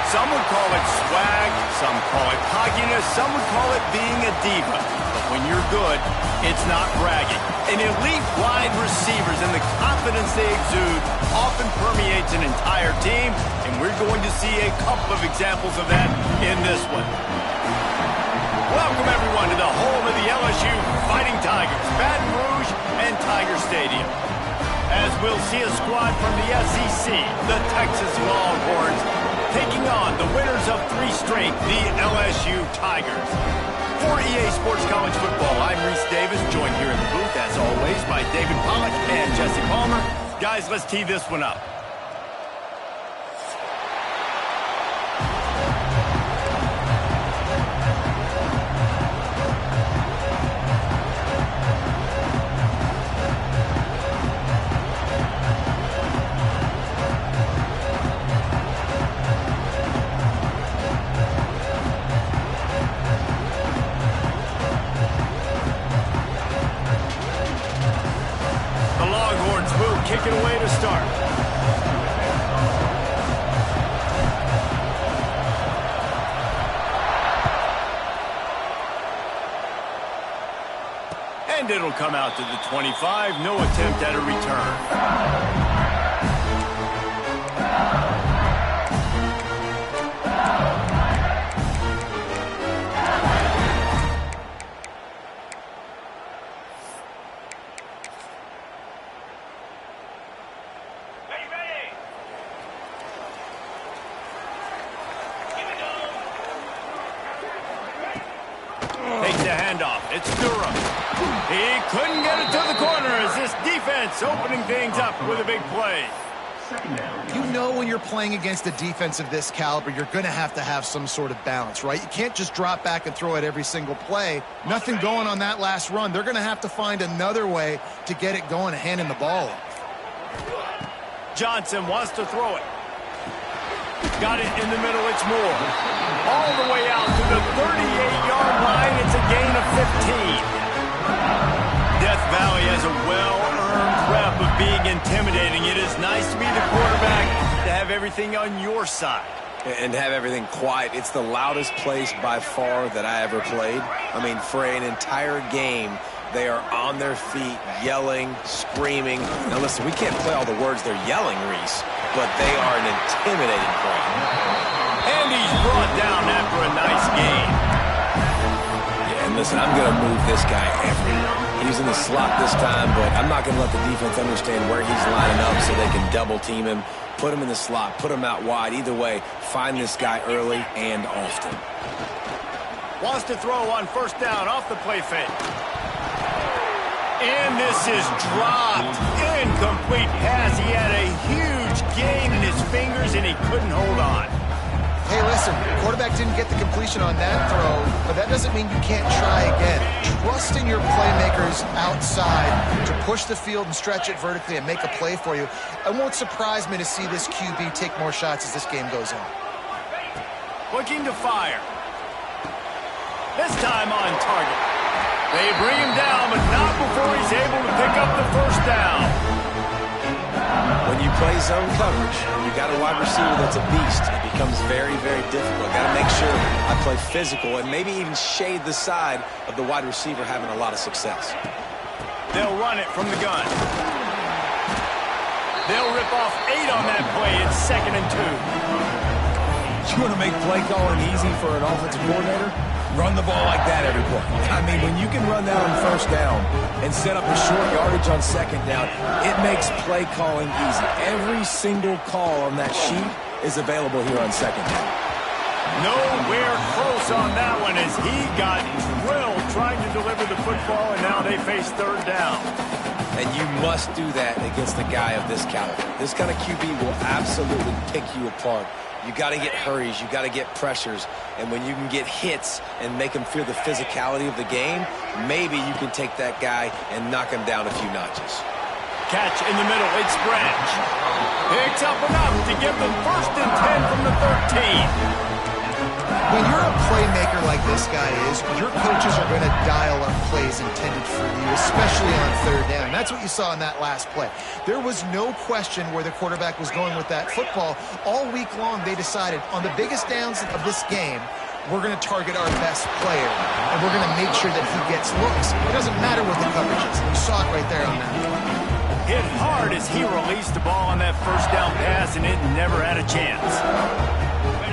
Some would call it swag, some call it cockiness, some would call it being a diva. But when you're good, it's not bragging. An elite wide receivers and the confidence they exude often permeates an entire team, and we're going to see a couple of examples of that in this one. Welcome, everyone, to the home of the LSU Fighting Tigers, Baton Rouge and Tiger Stadium. As we'll see a squad from the SEC, the Texas Longhorns, taking on the winners of 3 straight, the LSU Tigers. For EA Sports College Football, I'm Reese Davis, joined here in the booth, as always, by David Pollack and Jesse Palmer. Guys, let's tee this one up. Kick it away to start. And it'll come out to the 25. No attempt at a return. Takes the handoff. It's Durham. He couldn't get it to the corner as this defense opening things up with a big play. You know when you're playing against a defense of this caliber, you're going to have some sort of balance, right? You can't just drop back and throw it every single play. Nothing going on that last run. They're going to have to find another way to get it going and handing the ball off. Johnson wants to throw it. Got it in the middle. It's Moore. All the way out to the 38-yard line. It's a gain of 15. Death Valley has a well-earned rep of being intimidating. It is nice to be the quarterback, to have everything on your side. And have everything quiet. It's the loudest place by far that I ever played. I mean, for an entire game, they are on their feet, yelling, screaming. Now, listen, we can't play all the words they're yelling, Reese, but they are an intimidating crowd. And he's brought down after a nice game. Yeah, and listen, I'm going to move this guy everywhere. He's in the slot this time, but I'm not going to let the defense understand where he's lining up so they can double-team him, put him in the slot, put him out wide. Either way, find this guy early and often. Wants to throw on first down off the play fake. And this is dropped. Incomplete pass. He had a huge gain in his fingers, and he couldn't hold on. Hey, listen, quarterback didn't get the completion on that throw, but that doesn't mean you can't try again. Trusting your playmakers outside to push the field and stretch it vertically and make a play for you. It won't surprise me to see this QB take more shots as this game goes on. Looking to fire. This time on target. They bring him down, but not before he's able to pick up the first down. When you play zone coverage, you got a wide receiver that's a beast. It becomes very, very difficult. Got to make sure I play physical and maybe even shade the side of the wide receiver having a lot of success. They'll run it from the gun. They'll rip off 8 on that play. It's 2nd and 2. You want to make play calling easy for an offensive coordinator? Run the ball like that every play. I mean, when you can run that on first down and set up a short yardage on second down, it makes play calling easy. Every single call on that sheet is available here on second down. Nowhere close on that one as he got drilled trying to deliver the football, and now they face 3rd down. And you must do that against a guy of this caliber. This kind of QB will absolutely pick you apart. You got to get hurries, you got to get pressures, and when you can get hits and make him feel the physicality of the game, maybe you can take that guy and knock him down a few notches. Catch in the middle, it's Branch. Picks up enough to give them 1st and 10 from the 13. When you're a playmaker like this guy is, your coaches are going to dial up plays intended for you, especially on third down. That's what you saw in that last play. There was no question where the quarterback was going with that football. All week long, they decided on the biggest downs of this game, we're going to target our best player, and we're going to make sure that he gets looks. It doesn't matter what the coverage is. You saw it right there on that. Hit hard as he released the ball on that first down pass, and it never had a chance.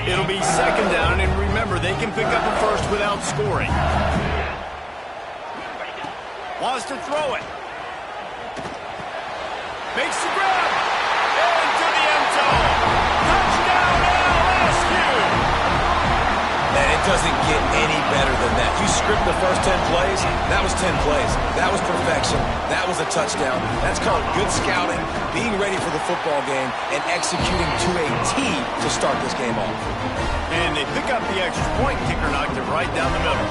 It'll be second down, and remember, they can pick up a first without scoring. Wants to throw it. Makes the grab. Into the end zone. Touchdown, LSU! Man, it doesn't get any better than that. You script the first 10 plays, that was 10 plays. That was perfection. That was a touchdown. That's called good scouting, being ready for the football game, and executing to a T to start this game off. And they pick up the extra point. Kicker knocked it right down the middle.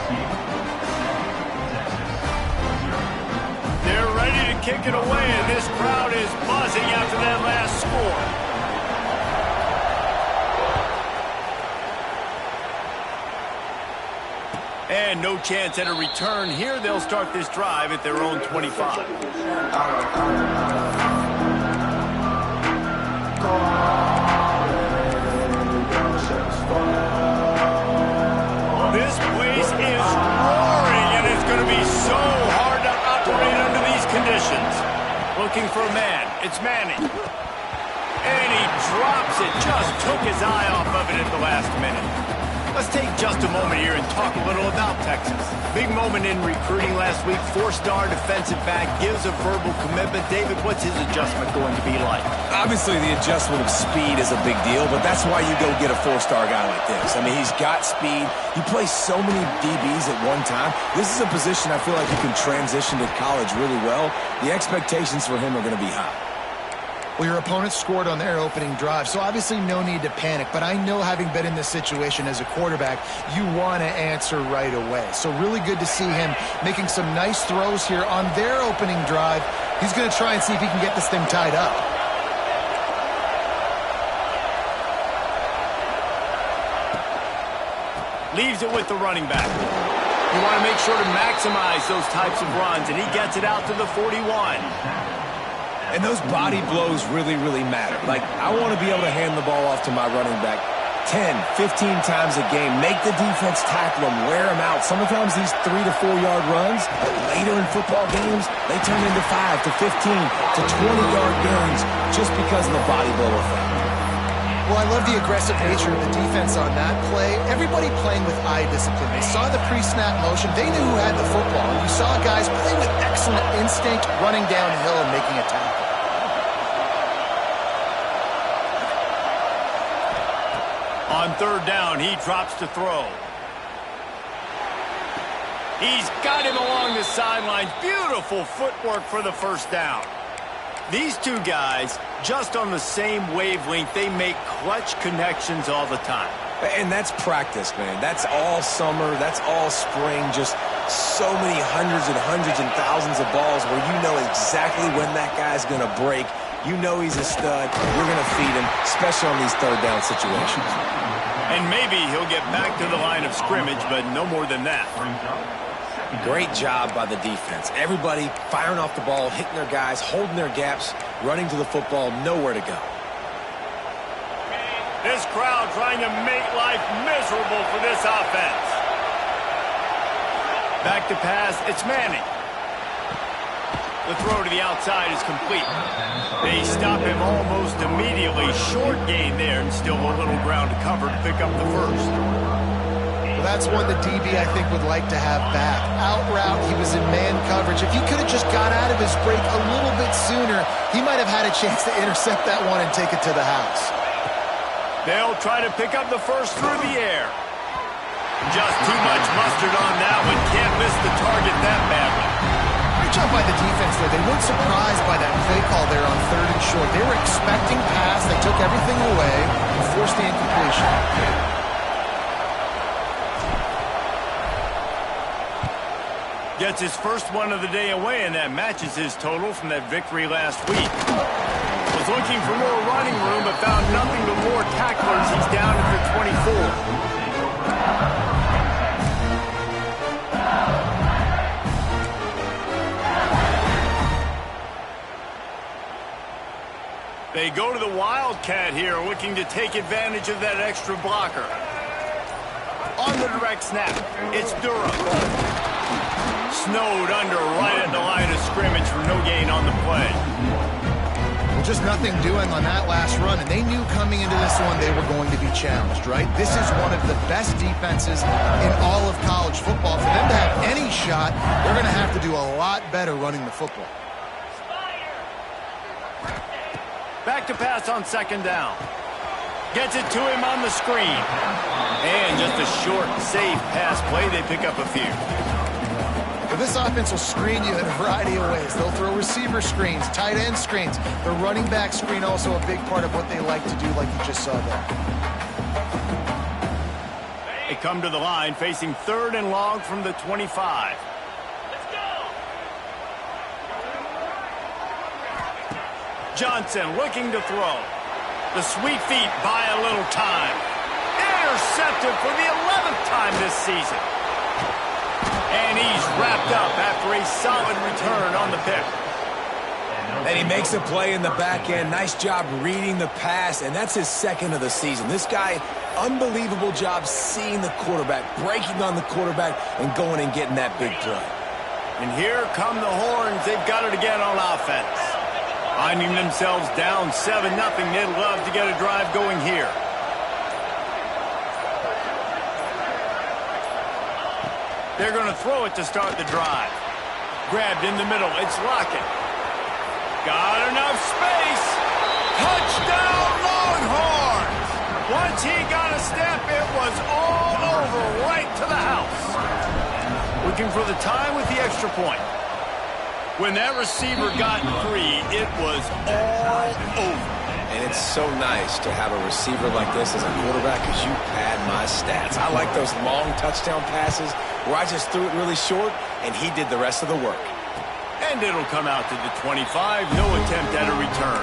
They're ready to kick it away, and this crowd is buzzing after that last score. And no chance at a return here. They'll start this drive at their own 25. This place is roaring, and it's going to be so hard to operate under these conditions. Looking for a man. It's Manning. And he drops it. Just took his eye off of it at the last minute. Let's take just a moment here and talk a little about Texas. Big moment in recruiting last week. 4-star defensive back gives a verbal commitment. David, what's his adjustment going to be like? Obviously, the adjustment of speed is a big deal, but that's why you go get a 4-star guy like this. I mean, he's got speed. He plays so many DBs at one time. This is a position I feel like he can transition to college really well. The expectations for him are going to be high. Well, your opponent scored on their opening drive, so obviously no need to panic. But I know, having been in this situation as a quarterback, you want to answer right away. So really good to see him making some nice throws here on their opening drive. He's going to try and see if he can get this thing tied up. Leaves it with the running back. You want to make sure to maximize those types of runs, and he gets it out to the 41. And those body blows really, really matter. Like, I want to be able to hand the ball off to my running back 10, 15 times a game. Make the defense tackle him, wear him out. Sometimes these 3 to 4 yard runs, later in football games, they turn into 5 to 15 to 20 yard gains just because of the body blow effect. Well, I love the aggressive nature of the defense on that play. Everybody playing with eye discipline. They saw the pre-snap motion. They knew who had the football. And you saw guys play with excellent instinct, running downhill and making a tackle. On third down, he drops to throw. He's got him along the sidelines. Beautiful footwork for the first down. These two guys, just on the same wavelength, they make clutch connections all the time. And that's practice, man. That's all summer. That's all spring. Just so many hundreds and thousands of balls where you know exactly when that guy's going to break. You know he's a stud. You're going to feed him, especially on these third down situations. And maybe he'll get back to the line of scrimmage, but no more than that. Great job by the defense. Everybody firing off the ball, hitting their guys, holding their gaps, running to the football, nowhere to go. This crowd trying to make life miserable for this offense. Back to pass, it's Manning. The throw to the outside is complete. They stop him almost immediately. Short gain there, and still a little ground to cover to pick up the first. Well, that's one the DB, I think, would like to have back. Out route, he was in man coverage. If he could have just got out of his break a little bit sooner, he might have had a chance to intercept that one and take it to the house. They'll try to pick up the first through the air. Just too much mustard on that one. Can't miss the target that badly. Great job by the defense, though. They weren't surprised by that play call there on third and short. They were expecting pass. They took everything away and forced the incompletion. Gets his first one of the day away, and that matches his total from that victory last week. Was looking for more running room, but found nothing but more tacklers. He's down at the 24. They go to the Wildcat here, looking to take advantage of that extra blocker. On the direct snap, it's Durham. Snowed under right at the line of scrimmage for no gain on the play. Well, just nothing doing on that last run, and they knew coming into this one they were going to be challenged, right? This is one of the best defenses in all of college football. For them to have any shot, they're going to have to do a lot better running the football. Back to pass on second down. Gets it to him on the screen. And just a short, safe pass play. They pick up a few. Well, this offense will screen you in a variety of ways. They'll throw receiver screens, tight end screens. The running back screen also a big part of what they like to do, like you just saw there. They come to the line facing 3rd and long from the 25. Johnson looking to throw. The sweet feet buy a little time. Intercepted for the 11th time this season. And he's wrapped up after a solid return on the pick. And he makes a play in the back end. Nice job reading the pass, and that's his 2nd of the season. This guy, unbelievable job seeing the quarterback, breaking on the quarterback, and going and getting that big play. And here come the horns. They've got it again on offense. Finding themselves down 7-0. They'd love to get a drive going here. They're going to throw it to start the drive. Grabbed in the middle. It's Lockett. Got enough space. Touchdown, Longhorns! Once he got a step, it was all over right to the house. Looking for the time with the extra point. When that receiver got free, it was all over. And it's so nice to have a receiver like this as a quarterback because you pad my stats. I like those long touchdown passes where I just threw it really short and he did the rest of the work. And it'll come out to the 25. No attempt at a return.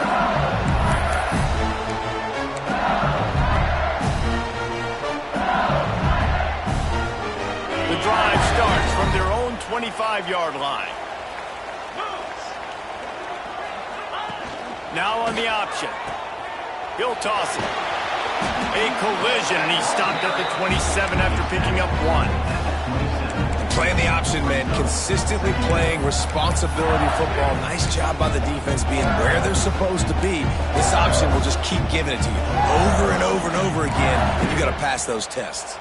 The drive starts from their own 25-yard line. Now on the option. He'll toss it. A collision, and he stopped at the 27 after picking up 1. Playing the option, man. Consistently playing responsibility football. Nice job by the defense being where they're supposed to be. This option will just keep giving it to you over and over and over again, and you got to pass those tests.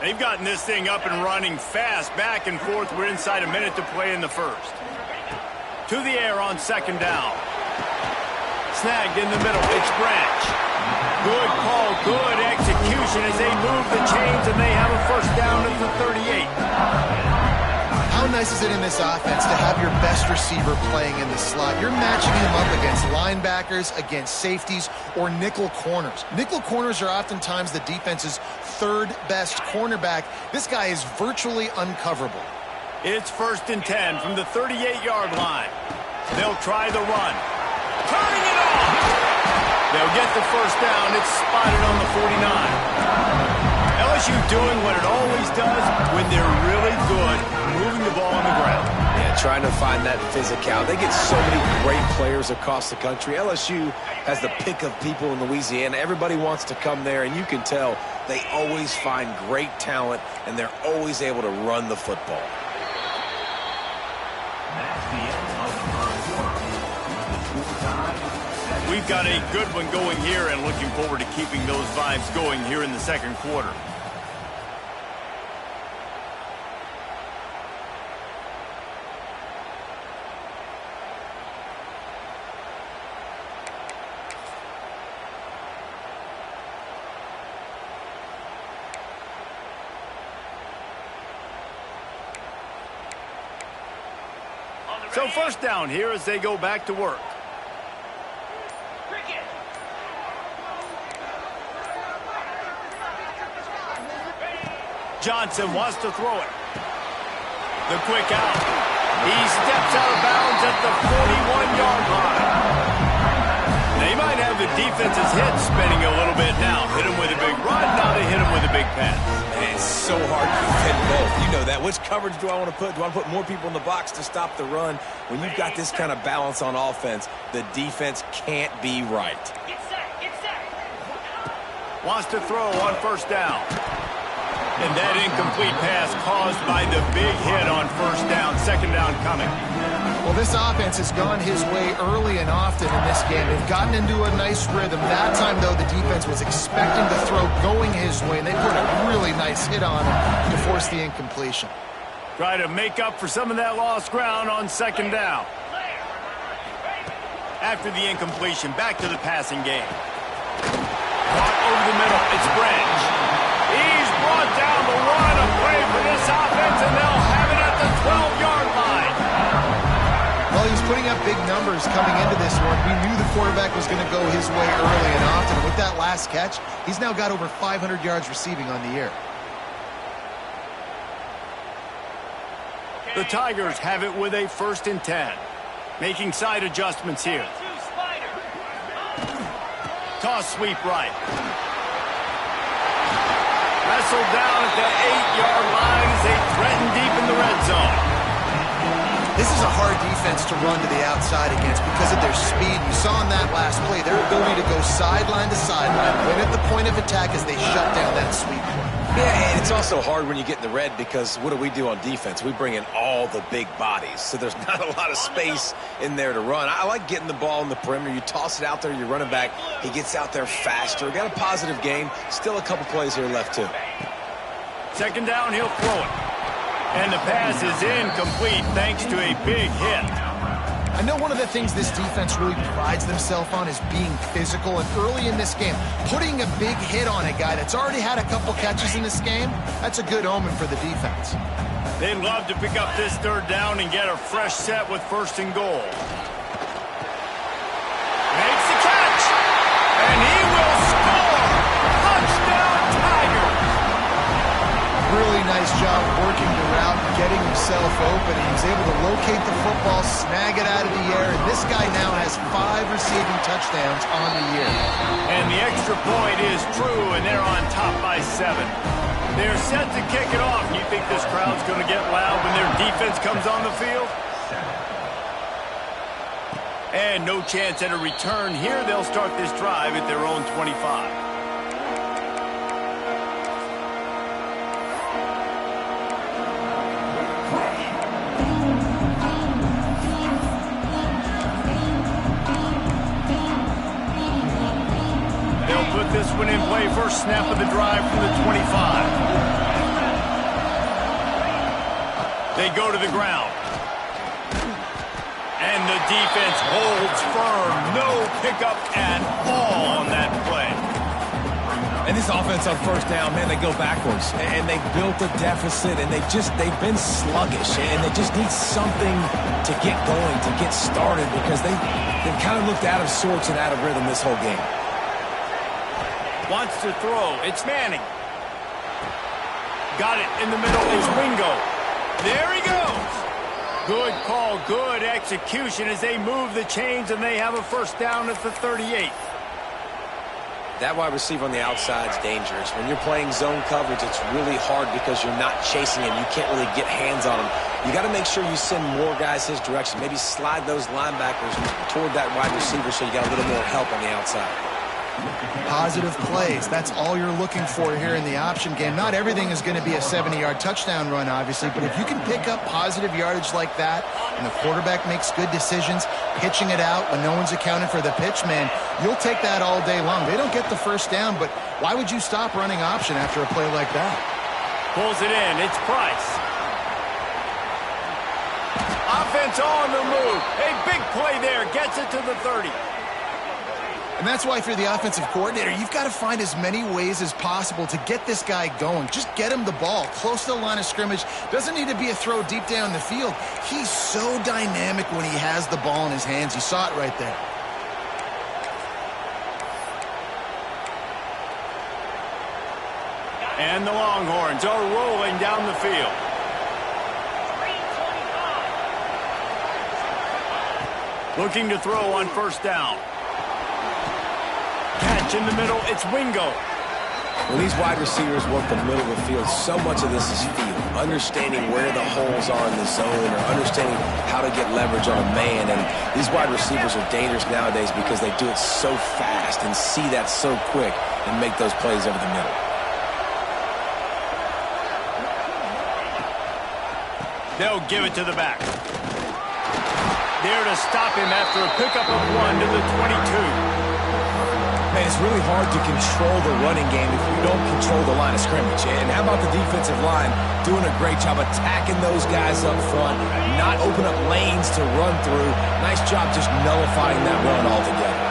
They've gotten this thing up and running fast, back and forth. We're inside a minute to play in the first. To the air on second down. Snagged in the middle. It's Branch. Good call, good execution as they move the chains, and they have a first down at the 38. How nice is it in this offense to have your best receiver playing in the slot? You're matching him up against linebackers, against safeties, or nickel corners. Nickel corners are oftentimes the defense's 3rd best cornerback. This guy is virtually uncoverable. It's 1st and 10 from the 38-yard line. They'll try the run. Turning it off. They'll get the first down. It's spotted on the 49. LSU doing what it always does when they're really good, moving the ball on the ground. Yeah, trying to find that physicality. They get so many great players across the country. LSU has the pick of people in Louisiana. Everybody wants to come there, and you can tell they always find great talent, and they're always able to run the football. We've got a good one going here and looking forward to keeping those vibes going here in the second quarter. So first down here as they go back to work. Johnson wants to throw it. The quick out. He steps out of bounds at the 41-yard line. They might have the defense's head spinning a little bit now. Hit him with a big run, now they hit him with a big pass. And It's so hard to defend both. You know that. Which coverage do I want to put? Do I want to put more people in the box to stop the run? When you've got this kind of balance on offense, the defense can't be right. Wants to throw on first down. And that incomplete pass caused by the big hit on first down. Second down coming. Well, this offense has gone his way early and often in this game. They've gotten into a nice rhythm. That time, though, the defense was expecting the throw going his way, and they put a really nice hit on him to force the incompletion. Try to make up for some of that lost ground on second down. After the incompletion, back to the passing game. Caught over the middle. It's Branch. He's brought down the run. A play for this offense, and they'll have it at the 12-yard line. Well, he was putting up big numbers coming into this one. We knew the quarterback was going to go his way early and often. With that last catch, he's now got over 500 yards receiving on the year. The Tigers have it with a 1st and 10. Making side adjustments here. Toss sweep right. Wrestled down at the 8-yard line as they threaten deep in the red zone. This is a hard defense to run to the outside against because of their speed. You saw in that last play their ability to go sideline to sideline, win at the point of attack as they shut down that sweep play. Yeah, and it's also hard when you get in the red because what do on defense? We bring in all the big bodies, so there's not a lot of space in there to run. I like getting the ball in the perimeter. You toss it out there, you're running back. He gets out there faster. Got a positive game. Still a couple plays here left, too. Second down, he'll throw it. And the pass is incomplete thanks to a big hit. I know one of the things this defense really prides themselves on is being physical, and early in this game, putting a big hit on a guy that's already had a couple catches in this game, that's a good omen for the defense. They'd love to pick up this third down and get a fresh set with 1st and goal. Makes the catch, and he will score! Touchdown, Tigers! Really nice job working the route and getting himself open. He was able to locate the football, snag it out of the air, and this guy now has 5 receiving touchdowns on the year. And the extra point is true, and they're on top by 7. They're set to kick it off. You think this crowd's going to get loud when their defense comes on the field? And no chance at a return here. They'll start this drive at their own 25. This one in play, first snap of the drive from the 25. They go to the ground. And the defense holds firm. No pickup at all on that play. And this offense on first down, man, they go backwards. And they built a deficit, and they've been sluggish. And they just need something to get going, to get started, because they've kind of looked out of sorts and out of rhythm this whole game. Wants to throw. It's Manning. Got it in the middle. It's Wingo. There he goes. Good call, good execution as they move the chains, and they have a first down at the 38. That wide receiver on the outside is dangerous. When you're playing zone coverage, it's really hard because you're not chasing him. You can't really get hands on him. You got to make sure you send more guys his direction. Maybe slide those linebackers toward that wide receiver so you got a little more help on the outside. Positive plays. That's all you're looking for here in the option game. Not everything is going to be a 70-yard touchdown run, obviously, but if you can pick up positive yardage like that and the quarterback makes good decisions, pitching it out when no one's accounting for the pitch, man, you'll take that all day long. They don't get the first down, but why would you stop running option after a play like that? Pulls it in. It's Price. Offense on the move. A big play there. Gets it to the 30. And that's why if you're the offensive coordinator, you've got to find as many ways as possible to get this guy going. Just get him the ball close to the line of scrimmage. Doesn't need to be a throw deep down the field. He's so dynamic when he has the ball in his hands. You saw it right there. And the Longhorns are rolling down the field. Looking to throw on first down. Catch in the middle, it's Wingo. When these wide receivers work the middle of the field, so much of this is feel. Understanding where the holes are in the zone or understanding how to get leverage on a man. And these wide receivers are dangerous nowadays because they do it so fast and see that so quick and make those plays over the middle. They'll give it to the back. There to stop him after a pickup of 1 to the 22. Man, it's really hard to control the running game if you don't control the line of scrimmage. And how about the defensive line doing a great job attacking those guys up front, not open up lanes to run through. Nice job just nullifying that run altogether.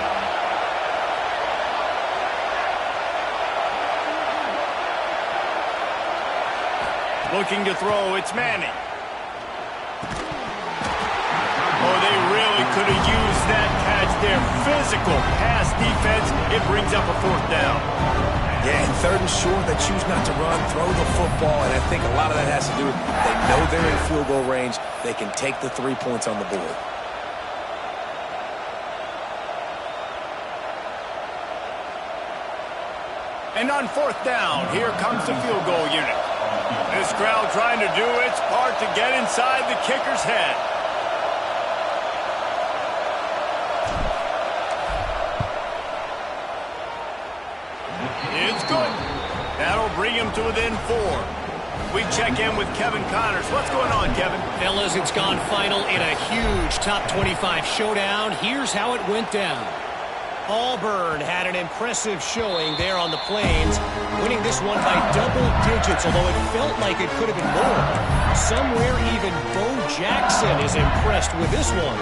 Looking to throw, it's Manning. Oh, they really could have used that catch there. Physical pass defense. It brings up a 4th down. Yeah, and 3rd and short, they choose not to run, throw the football, and I think a lot of that has to do with they know they're in field goal range. They can take the 3 points on the board. And on 4th down, here comes the field goal unit. This crowd trying to do its part to get inside the kicker's head. It's good. That'll bring him to within 4. We check in with Kevin Connors. What's going on, Kevin? Fellas, it's gone final in a huge top 25 showdown. Here's how it went down. Auburn had an impressive showing there on the Plains, winning this one by double digits, although it felt like it could have been more. Somewhere even Bo Jackson is impressed with this one.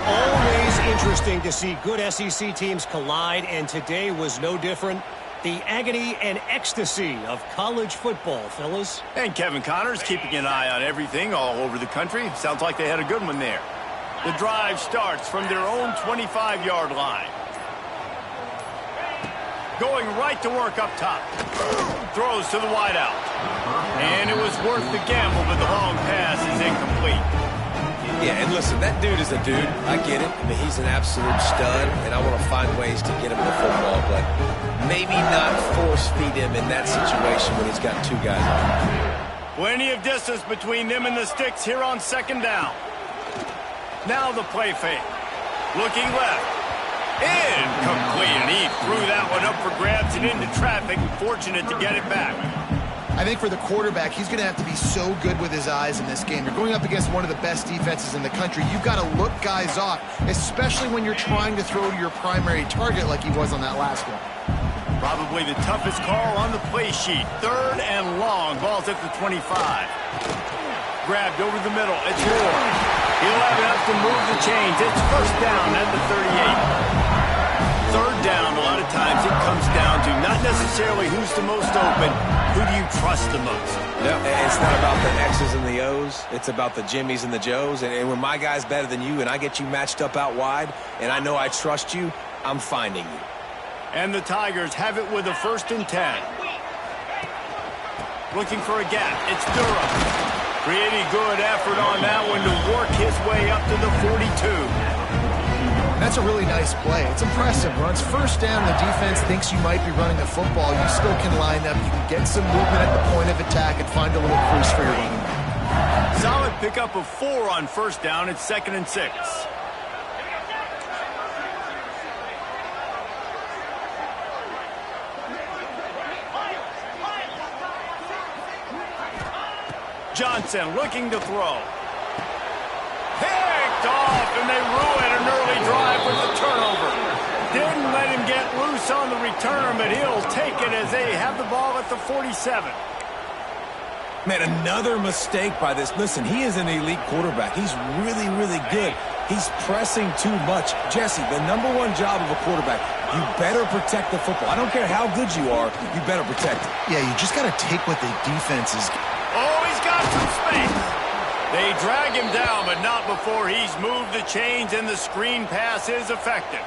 Always interesting to see good SEC teams collide, and today was no different. The agony and ecstasy of college football, fellas. And Kevin Connors keeping an eye on everything all over the country. Sounds like they had a good one there. The drive starts from their own 25-yard line. Going right to work up top. Throws to the wideout. And it was worth the gamble, but the long pass is incomplete. Yeah, and listen, that dude is a dude. I get it. I mean, he's an absolute stud, and I want to find ways to get him the football, but maybe not force-feed him in that situation when he's got 2 guys on him. Plenty of distance between them and the sticks here on 2nd down. Now the play fake. Looking left. Incomplete, and he threw that one up for grabs and into traffic. Fortunate to get it back. I think for the quarterback, he's going to have to be so good with his eyes in this game. You're going up against one of the best defenses in the country. You've got to look guys off, especially when you're trying to throw to your primary target like he was on that last one. Probably the toughest call on the play sheet. 3rd and long. Ball's at the 25. Grabbed over the middle. It's Moore. He'll have enough to move the chains. It's 1st down at the 38. 3rd down, a lot of times it comes down to not necessarily who's the most open, who do you trust the most? No, it's not about the X's and the O's. It's about the Jimmies and the Joes. And when my guy's better than you and I get you matched up out wide and I know I trust you, I'm finding you. And the Tigers have it with a 1st and 10. Looking for a gap. It's Durham. Pretty good effort on that one to work his way up to the 42. That's a really nice play. It's impressive. Runs 1st down. The defense thinks you might be running the football. You still can line up. You can get some movement at the point of attack and find a little crease for your running back. Solid pickup of 4 on 1st down. It's 2nd and 6. Johnson looking to throw. Picked off, and they ruin an early drive with a turnover. Didn't let him get loose on the return, but he'll take it as they have the ball at the 47. Man, another mistake by this. Listen, he is an elite quarterback. He's really, really good. He's pressing too much. Jesse, the #1 job of a quarterback, you better protect the football. I don't care how good you are, you better protect it. Yeah, you just got to take what the defense is. Oh, he's got some space. They drag him down, but not before he's moved the chains, and the screen pass is effective.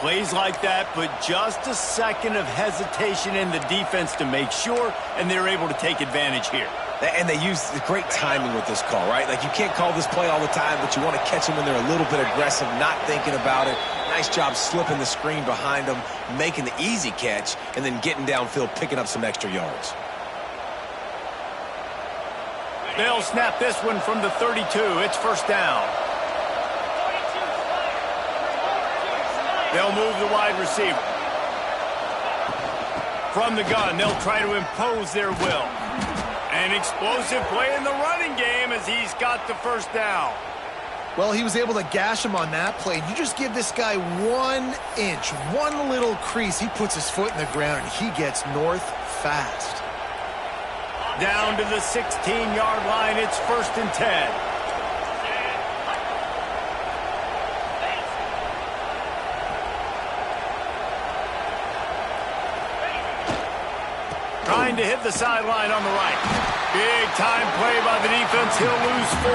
Plays like that, but just a second of hesitation in the defense to make sure, and they're able to take advantage here. And they use great timing with this call, right? Like, you can't call this play all the time, but you want to catch them when they're a little bit aggressive, not thinking about it. Nice job slipping the screen behind them, making the easy catch, and then getting downfield, picking up some extra yards. They'll snap this one from the 32. It's first down. They'll move the wide receiver. From the gun, they'll try to impose their will. An explosive play in the running game as he's got the first down. Well, he was able to gash him on that play. You just give this guy 1 inch, one little crease. He puts his foot in the ground, and he gets north fast. Down to the 16-yard line. It's first and 10. Trying to hit the sideline on the right. Big time play by the defense. He'll lose 4.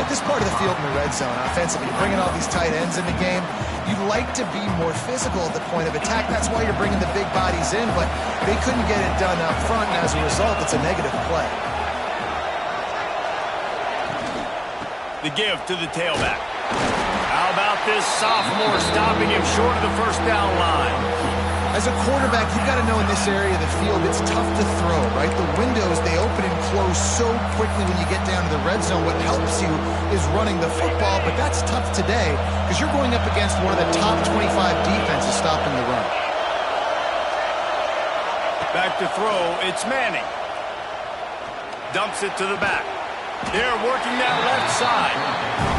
At this part of the field in the red zone, offensively, you're bringing all these tight ends in the game. You'd like to be more physical at the point of attack. That's why you're bringing the big bodies in, but they couldn't get it done up front, and as a result, it's a negative play. The give to the tailback. How about this sophomore stopping him short of the first down line? As a quarterback, you've got to know in this area of the field, it's tough to throw, right? The windows, they open and close so quickly when you get down to the red zone. What helps you is running the football, but that's tough today because you're going up against one of the top 25 defenses stopping the run. Back to throw, it's Manning. Dumps it to the back. They're working that left side.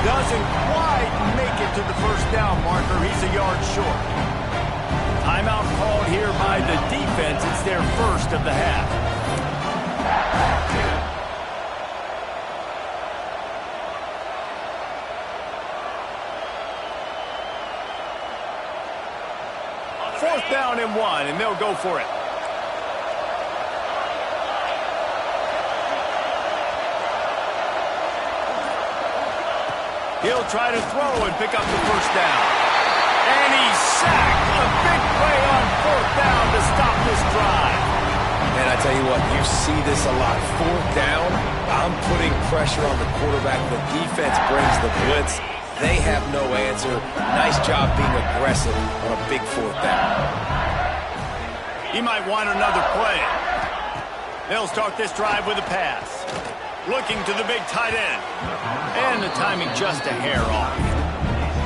Doesn't quite make it to the first down marker. He's a yard short. Timeout called here by the defense. It's their first of the half. Fourth down and 1, and they'll go for it. He'll try to throw and pick up the first down. And he's sacked. A big play on fourth down to stop this drive. And I tell you what, you see this a lot. Fourth down, I'm putting pressure on the quarterback. The defense brings the blitz. They have no answer. Nice job being aggressive on a big fourth down. He might want another play. They'll start this drive with a pass. Looking to the big tight end. And the timing just a hair off.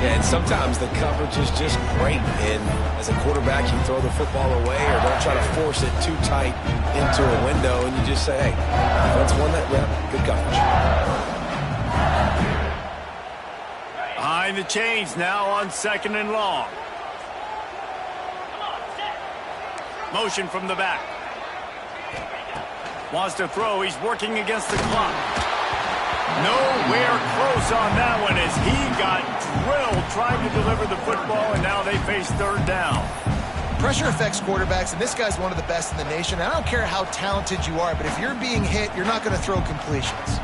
Yeah, and sometimes the coverage is just great. And as a quarterback, you throw the football away or don't try to force it too tight into a window, and you just say, hey, defense won that rep. Good coverage. Behind the chains now on second and long. Motion from the back. Wants to throw. He's working against the clock. Nowhere close on that one as he got drilled trying to deliver the football, and now they face third down. Pressure affects quarterbacks, and this guy's one of the best in the nation. I don't care how talented you are, but if you're being hit, you're not going to throw completions.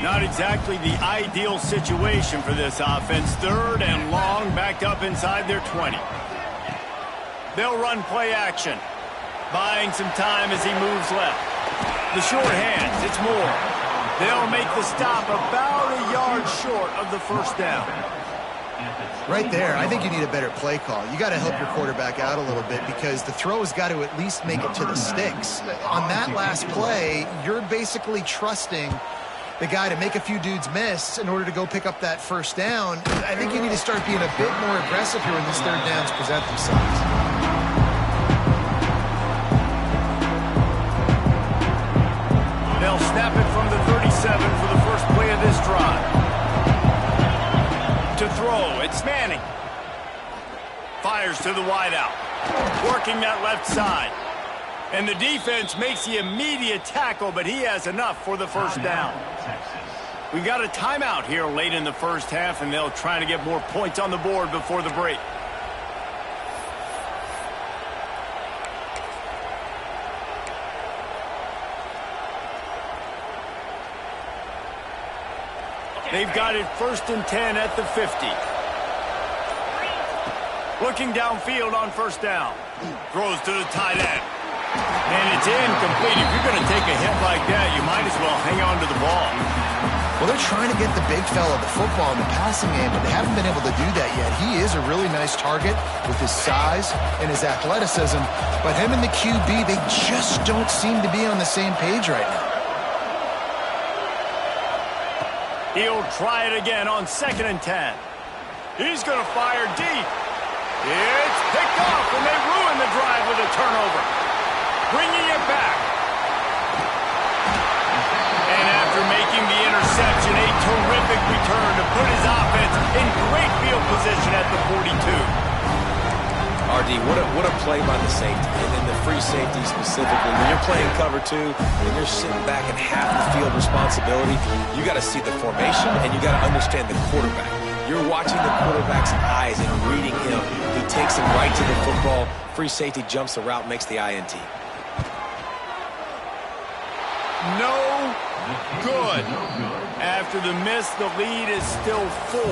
Not exactly the ideal situation for this offense. Third and long, backed up inside their 20. They'll run play action, buying some time as he moves left. The short hands, it's Moore. They'll make the stop about a yard short of the first down. Right there, I think you need a better play call. You got to help your quarterback out a little bit because the throw has got to at least make it to the sticks. On that last play, you're basically trusting the guy to make a few dudes miss in order to go pick up that first down. I think you need to start being a bit more aggressive here when these third downs present themselves. They'll snap it from the 37 for the first play of this drive. To throw, it's Manning. Fires to the wideout. Working that left side. And the defense makes the immediate tackle, but he has enough for the first down. We got a timeout here late in the first half, and they'll try to get more points on the board before the break. They've got it first and 10 at the 50. Looking downfield on first down. Throws to the tight end. And it's incomplete. If you're going to take a hit like that, you might as well hang on to the ball. Well, they're trying to get the big fella the football in the passing game, but they haven't been able to do that yet. He is a really nice target with his size and his athleticism, but him and the QB, they just don't seem to be on the same page right now. He'll try it again on 2nd and 10. He's going to fire deep. It's picked off, and they ruin the drive with a turnover. Bringing it back. And after making the interception, a terrific return to put his offense in great field position at the 42. RD, what a play by the safety, and then the free safety specifically. When you're playing cover 2 and you're sitting back in half the field responsibility, you got to see the formation and you got to understand the quarterback. You're watching the quarterback's eyes and reading him. He takes him right to the football. Free safety jumps the route, makes the INT. No good. After the miss, the lead is still 4.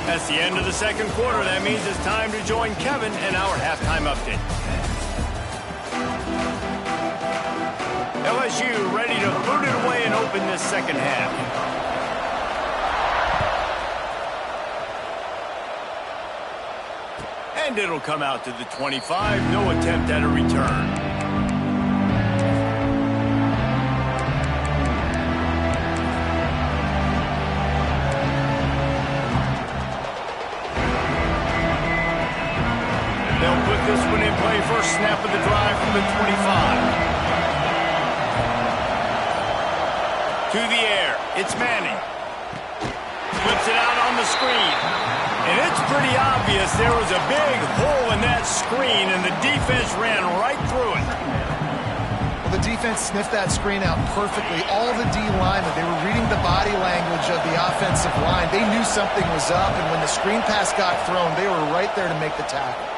That's the end of the second quarter. That means it's time to join Kevin in our halftime update. LSU ready to boot it away and open this second half. And it'll come out to the 25. No attempt at a return. They'll put this one in play. First snap of the drive from the 25. To the air. It's Manning. Flips it out on the screen. And it's pretty obvious there was a big hole in that screen, and the defense ran right through it. Well, the defense sniffed that screen out perfectly. All the D linemen, they were reading the body language of the offensive line. They knew something was up, and when the screen pass got thrown, they were right there to make the tackle.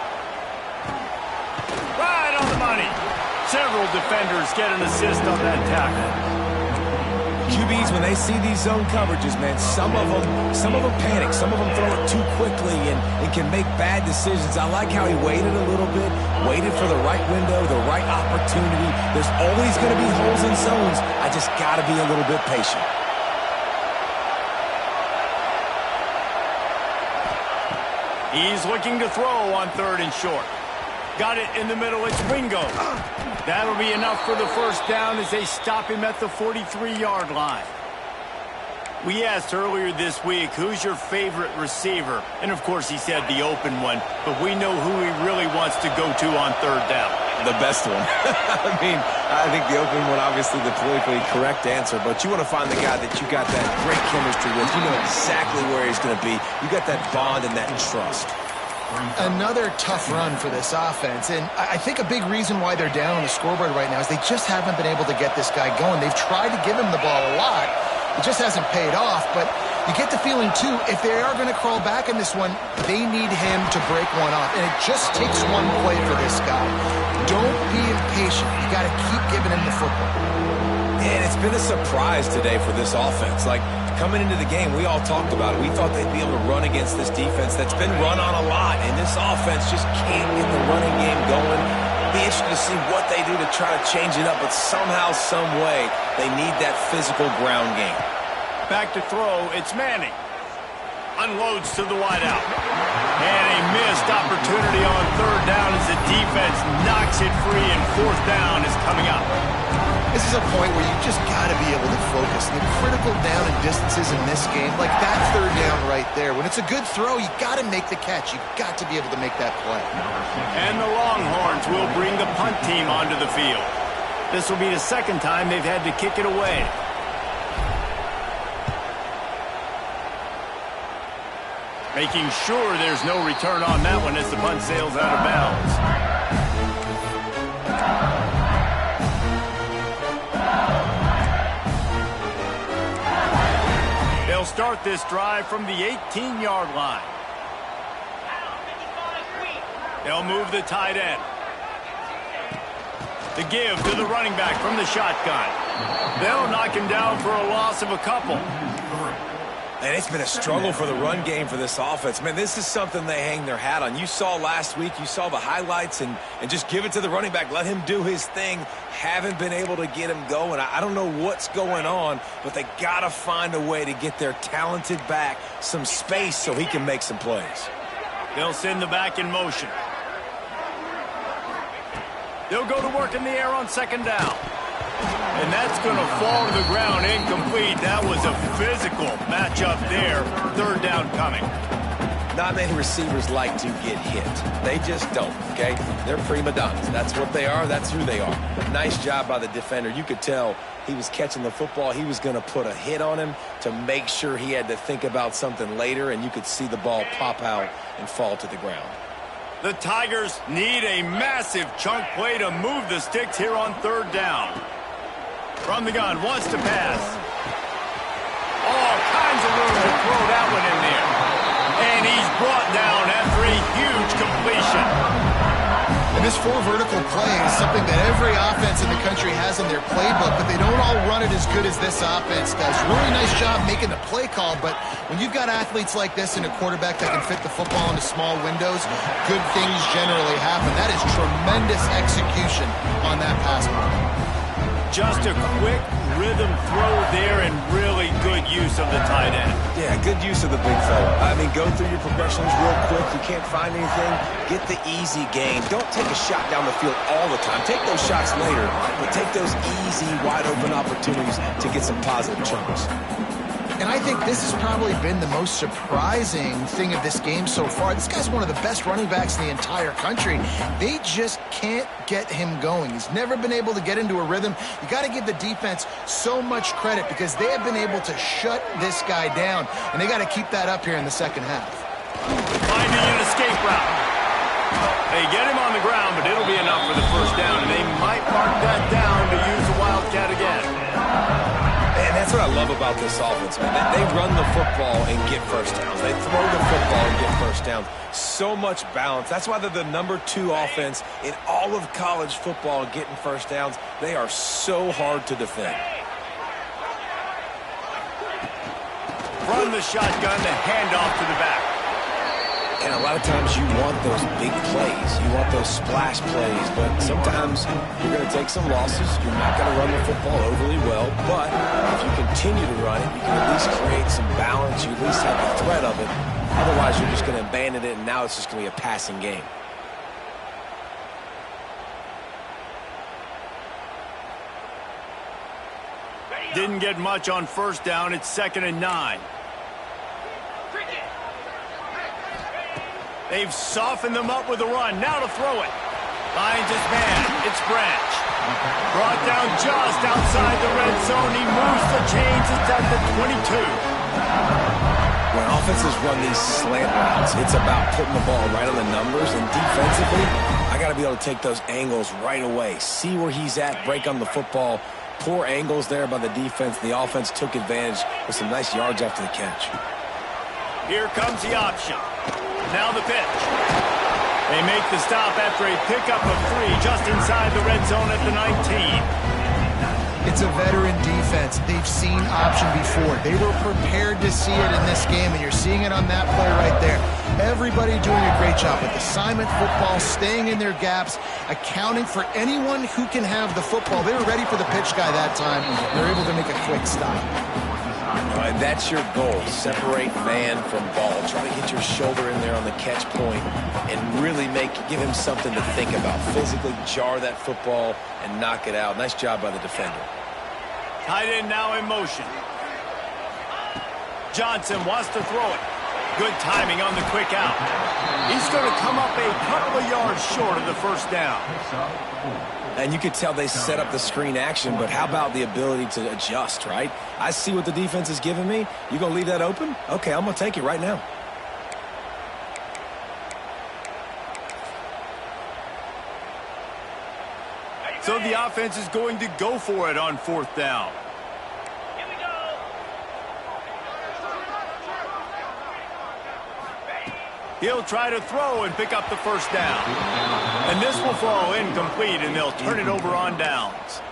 Right on the money. Several defenders get an assist on that tackle. QBs, when they see these zone coverages, man, some of them panic. Some of them throw it too quickly and can make bad decisions. I like how he waited a little bit, waited for the right window, the right opportunity. There's always going to be holes in zones. I just got to be a little bit patient. He's looking to throw on 3rd and short. Got it in the middle. It's Wingo. That'll be enough for the first down as they stop him at the 43-yard line. We asked earlier this week, who's your favorite receiver? And, of course, he said the open one. But we know who he really wants to go to on 3rd down. The best one. I mean, I think the open one, obviously the politically correct answer. But you want to find the guy that you got that great chemistry with. You know exactly where he's going to be. You got that bond and that trust. Another tough run for this offense, and I think a big reason why they're down on the scoreboard right now is they just haven't been able to get this guy going. They've tried to give him the ball a lot. It just hasn't paid off, but you get the feeling, too, if they are going to crawl back in this one, they need him to break one off, and it just takes one play for this guy. Don't be impatient. You got to keep giving him the football. And it's been a surprise today for this offense. Like, coming into the game, we all talked about it. We thought they'd be able to run against this defense that's been run on a lot, and this offense just can't get the running game going. Be interested to see what they do to try to change it up, but somehow, some way, they need that physical ground game. Back to throw, it's Manning. Unloads to the wideout. And a missed opportunity on 3rd down as the defense knocks it free, and 4th down is coming up. This is a point where you just got to be able to focus. The critical down and distances in this game, like that 3rd down right there. When it's a good throw, you got to make the catch. You got to be able to make that play. And the Longhorns will bring the punt team onto the field. This will be the 2nd time they've had to kick it away. Making sure there's no return on that one as the punt sails out of bounds. They'll start this drive from the 18-yard line. They'll move the tight end. The give to the running back from the shotgun. They'll knock him down for a loss of a couple. And it's been a struggle for the run game for this offense. Man, this is something they hang their hat on. You saw last week, you saw the highlights, and just give it to the running back. Let him do his thing. Haven't been able to get him going. I don't know what's going on, but they got to find a way to get their talented back some space so he can make some plays. They'll send the back in motion. They'll go to work in the air on second down. And that's going to fall to the ground incomplete. That was a physical matchup there. Third down coming. Not many receivers like to get hit. They just don't, okay? They're prima donnas. That's what they are. That's who they are. Nice job by the defender. You could tell he was catching the football. He was going to put a hit on him to make sure he had to think about something later, and you could see the ball pop out and fall to the ground. The Tigers need a massive chunk play to move the sticks here on third down. From the gun, wants to pass. All kinds of room to throw that one in there. And he's brought down after a huge completion. And this four vertical play is something that every offense in the country has in their playbook, but they don't all run it as good as this offense does. Really nice job making the play call, but when you've got athletes like this and a quarterback that can fit the football into small windows, good things generally happen. That is tremendous execution on that pass play. Just a quick rhythm throw there and really good use of the tight end. Yeah, good use of the big fella. I mean, go through your progressions real quick. You can't find anything. Get the easy gain. Don't take a shot down the field all the time. Take those shots later, but take those easy, wide-open opportunities to get some positive chunks. And I think this has probably been the most surprising thing of this game so far. This guy's one of the best running backs in the entire country. They just can't get him going. He's never been able to get into a rhythm. You got to give the defense so much credit because they have been able to shut this guy down, and they got to keep that up here in the second half. Finding an escape route. They get him on the ground, but it'll be enough for the first down, and they might mark that down to use the Wildcat again. And that's what I love about this offense, man. They run the football and get first downs. They throw the football and get first downs. So much balance. That's why they're the #2 offense in all of college football getting first downs. They are so hard to defend. Run the shotgun, the handoff to the back. And a lot of times you want those big plays. You want those splash plays. But sometimes you're going to take some losses. You're not going to run the football overly well. But if you continue to run it, you can at least create some balance. You at least have the threat of it. Otherwise, you're just going to abandon it, and now it's just going to be a passing game. Didn't get much on first down. It's 2nd and 9. They've softened them up with a run. Now to throw it. Finds his man. It's Branch. Brought down just outside the red zone. He moves the chains. It's at the 22. When offenses run these slant routes, it's about putting the ball right on the numbers. And defensively, I got to be able to take those angles right away. See where he's at, break on the football. Poor angles there by the defense. The offense took advantage with some nice yards after the catch. Here comes the option. Now the pitch. They make the stop after a pickup of 3 just inside the red zone at the 19. It's a veteran defense. They've seen option before. They were prepared to see it in this game, and you're seeing it on that play right there. Everybody doing a great job with assignment football, staying in their gaps, accounting for anyone who can have the football. They were ready for the pitch guy that time. They're able to make a quick stop. And that's your goal. Separate man from ball. Try to get your shoulder in there on the catch point and really give him something to think about. Physically jar that football and knock it out. Nice job by the defender. Tight end now in motion. Johnson wants to throw it. Good timing on the quick out. He's going to come up a couple of yards short of the first down. And you could tell they set up the screen action, but how about the ability to adjust, right? I see what the defense is giving me. You going to leave that open? Okay, I'm going to take it right now. So the offense is going to go for it on 4th down. Here we go. He'll try to throw and pick up the first down. And this will fall incomplete, and they'll turn it over on downs.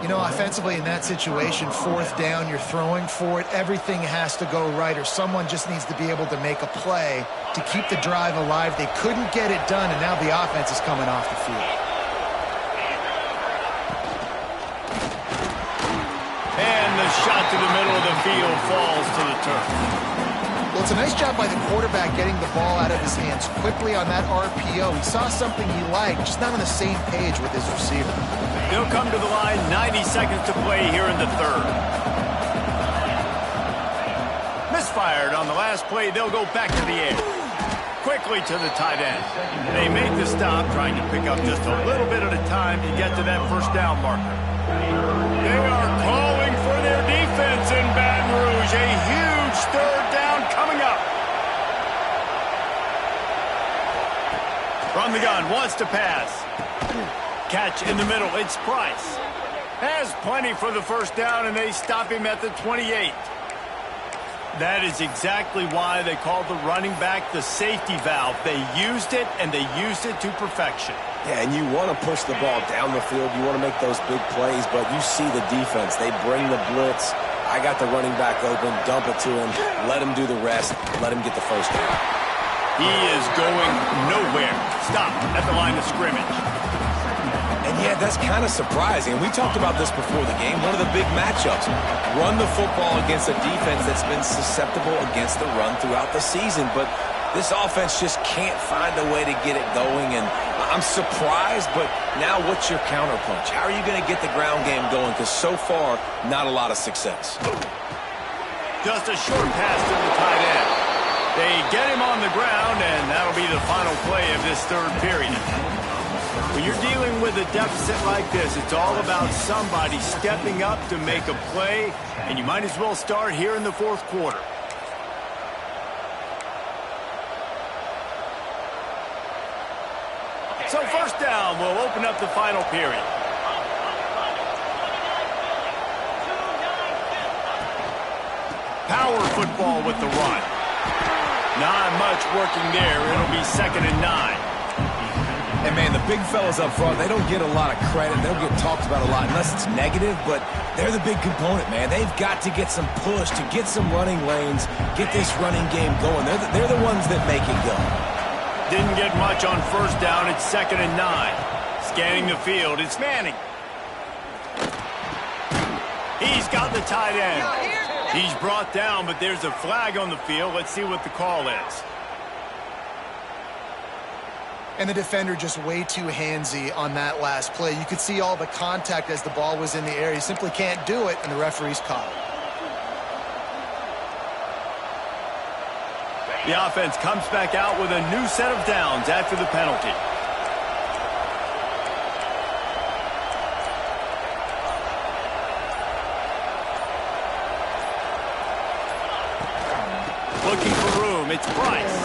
You know, offensively in that situation, fourth down, you're throwing for it. Everything has to go right, or someone just needs to be able to make a play to keep the drive alive. They couldn't get it done, and now the offense is coming off the field. And the shot to the middle of the field falls to the turf. Well, it's a nice job by the quarterback getting the ball out of his hands quickly on that RPO. He saw something he liked, just not on the same page with his receiver. They'll come to the line, 90 seconds to play here in the third. Misfired on the last play, they'll go back to the air. Quickly to the tight end. They make the stop, trying to pick up just a little bit at a time to get to that first down marker. They are calling for their defense in Baton Rouge. A huge third down coming up. From the gun, wants to pass. Catch in the middle, it's Price. Has plenty for the first down, and they stop him at the 28. That is exactly why they called the running back the safety valve. They used it, and they used it to perfection. Yeah, and you want to push the ball down the field. You want to make those big plays, but you see the defense. They bring the blitz. I got the running back open, dump it to him, let him do the rest, let him get the first down. He is going nowhere. Stop at the line of scrimmage. And yeah, that's kind of surprising. We talked about this before the game. One of the big matchups. Run the football against a defense that's been susceptible against the run throughout the season. But this offense just can't find a way to get it going. And I'm surprised, but now what's your counterpunch? How are you going to get the ground game going? Because so far, not a lot of success. Just a short pass to the tight end. They get him on the ground, and that'll be the final play of this third period. When you're dealing with a deficit like this, it's all about somebody stepping up to make a play, and you might as well start here in the fourth quarter. So first down will open up the final period. Power football with the run. Not much working there. It'll be 2nd and 9. And, man, the big fellas up front, they don't get a lot of credit. They don't get talked about a lot unless it's negative, but they're the big component, man. They've got to get some push, to get some running lanes, get this running game going. They're the ones that make it go. Didn't get much on first down. It's 2nd and 9. Scanning the field. It's Manning. He's got the tight end. He's brought down, but there's a flag on the field. Let's see what the call is. And the defender just way too handsy on that last play. You could see all the contact as the ball was in the air. He simply can't do it, and the referee's caught it. The offense comes back out with a new set of downs after the penalty. Looking for room, it's Price.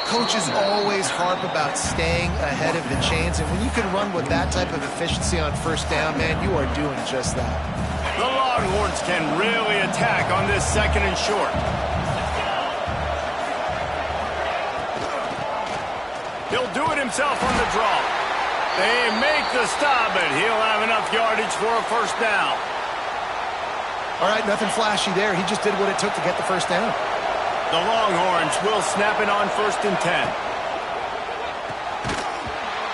Coaches always harp about staying ahead of the chains, and when you can run with that type of efficiency on first down, man, you are doing just that. The Longhorns can really attack on this 2nd and short. He'll do it himself on the draw. They make the stop, but he'll have enough yardage for a first down. All right, nothing flashy there. He just did what it took to get the first down. The Longhorns will snap it on 1st and 10.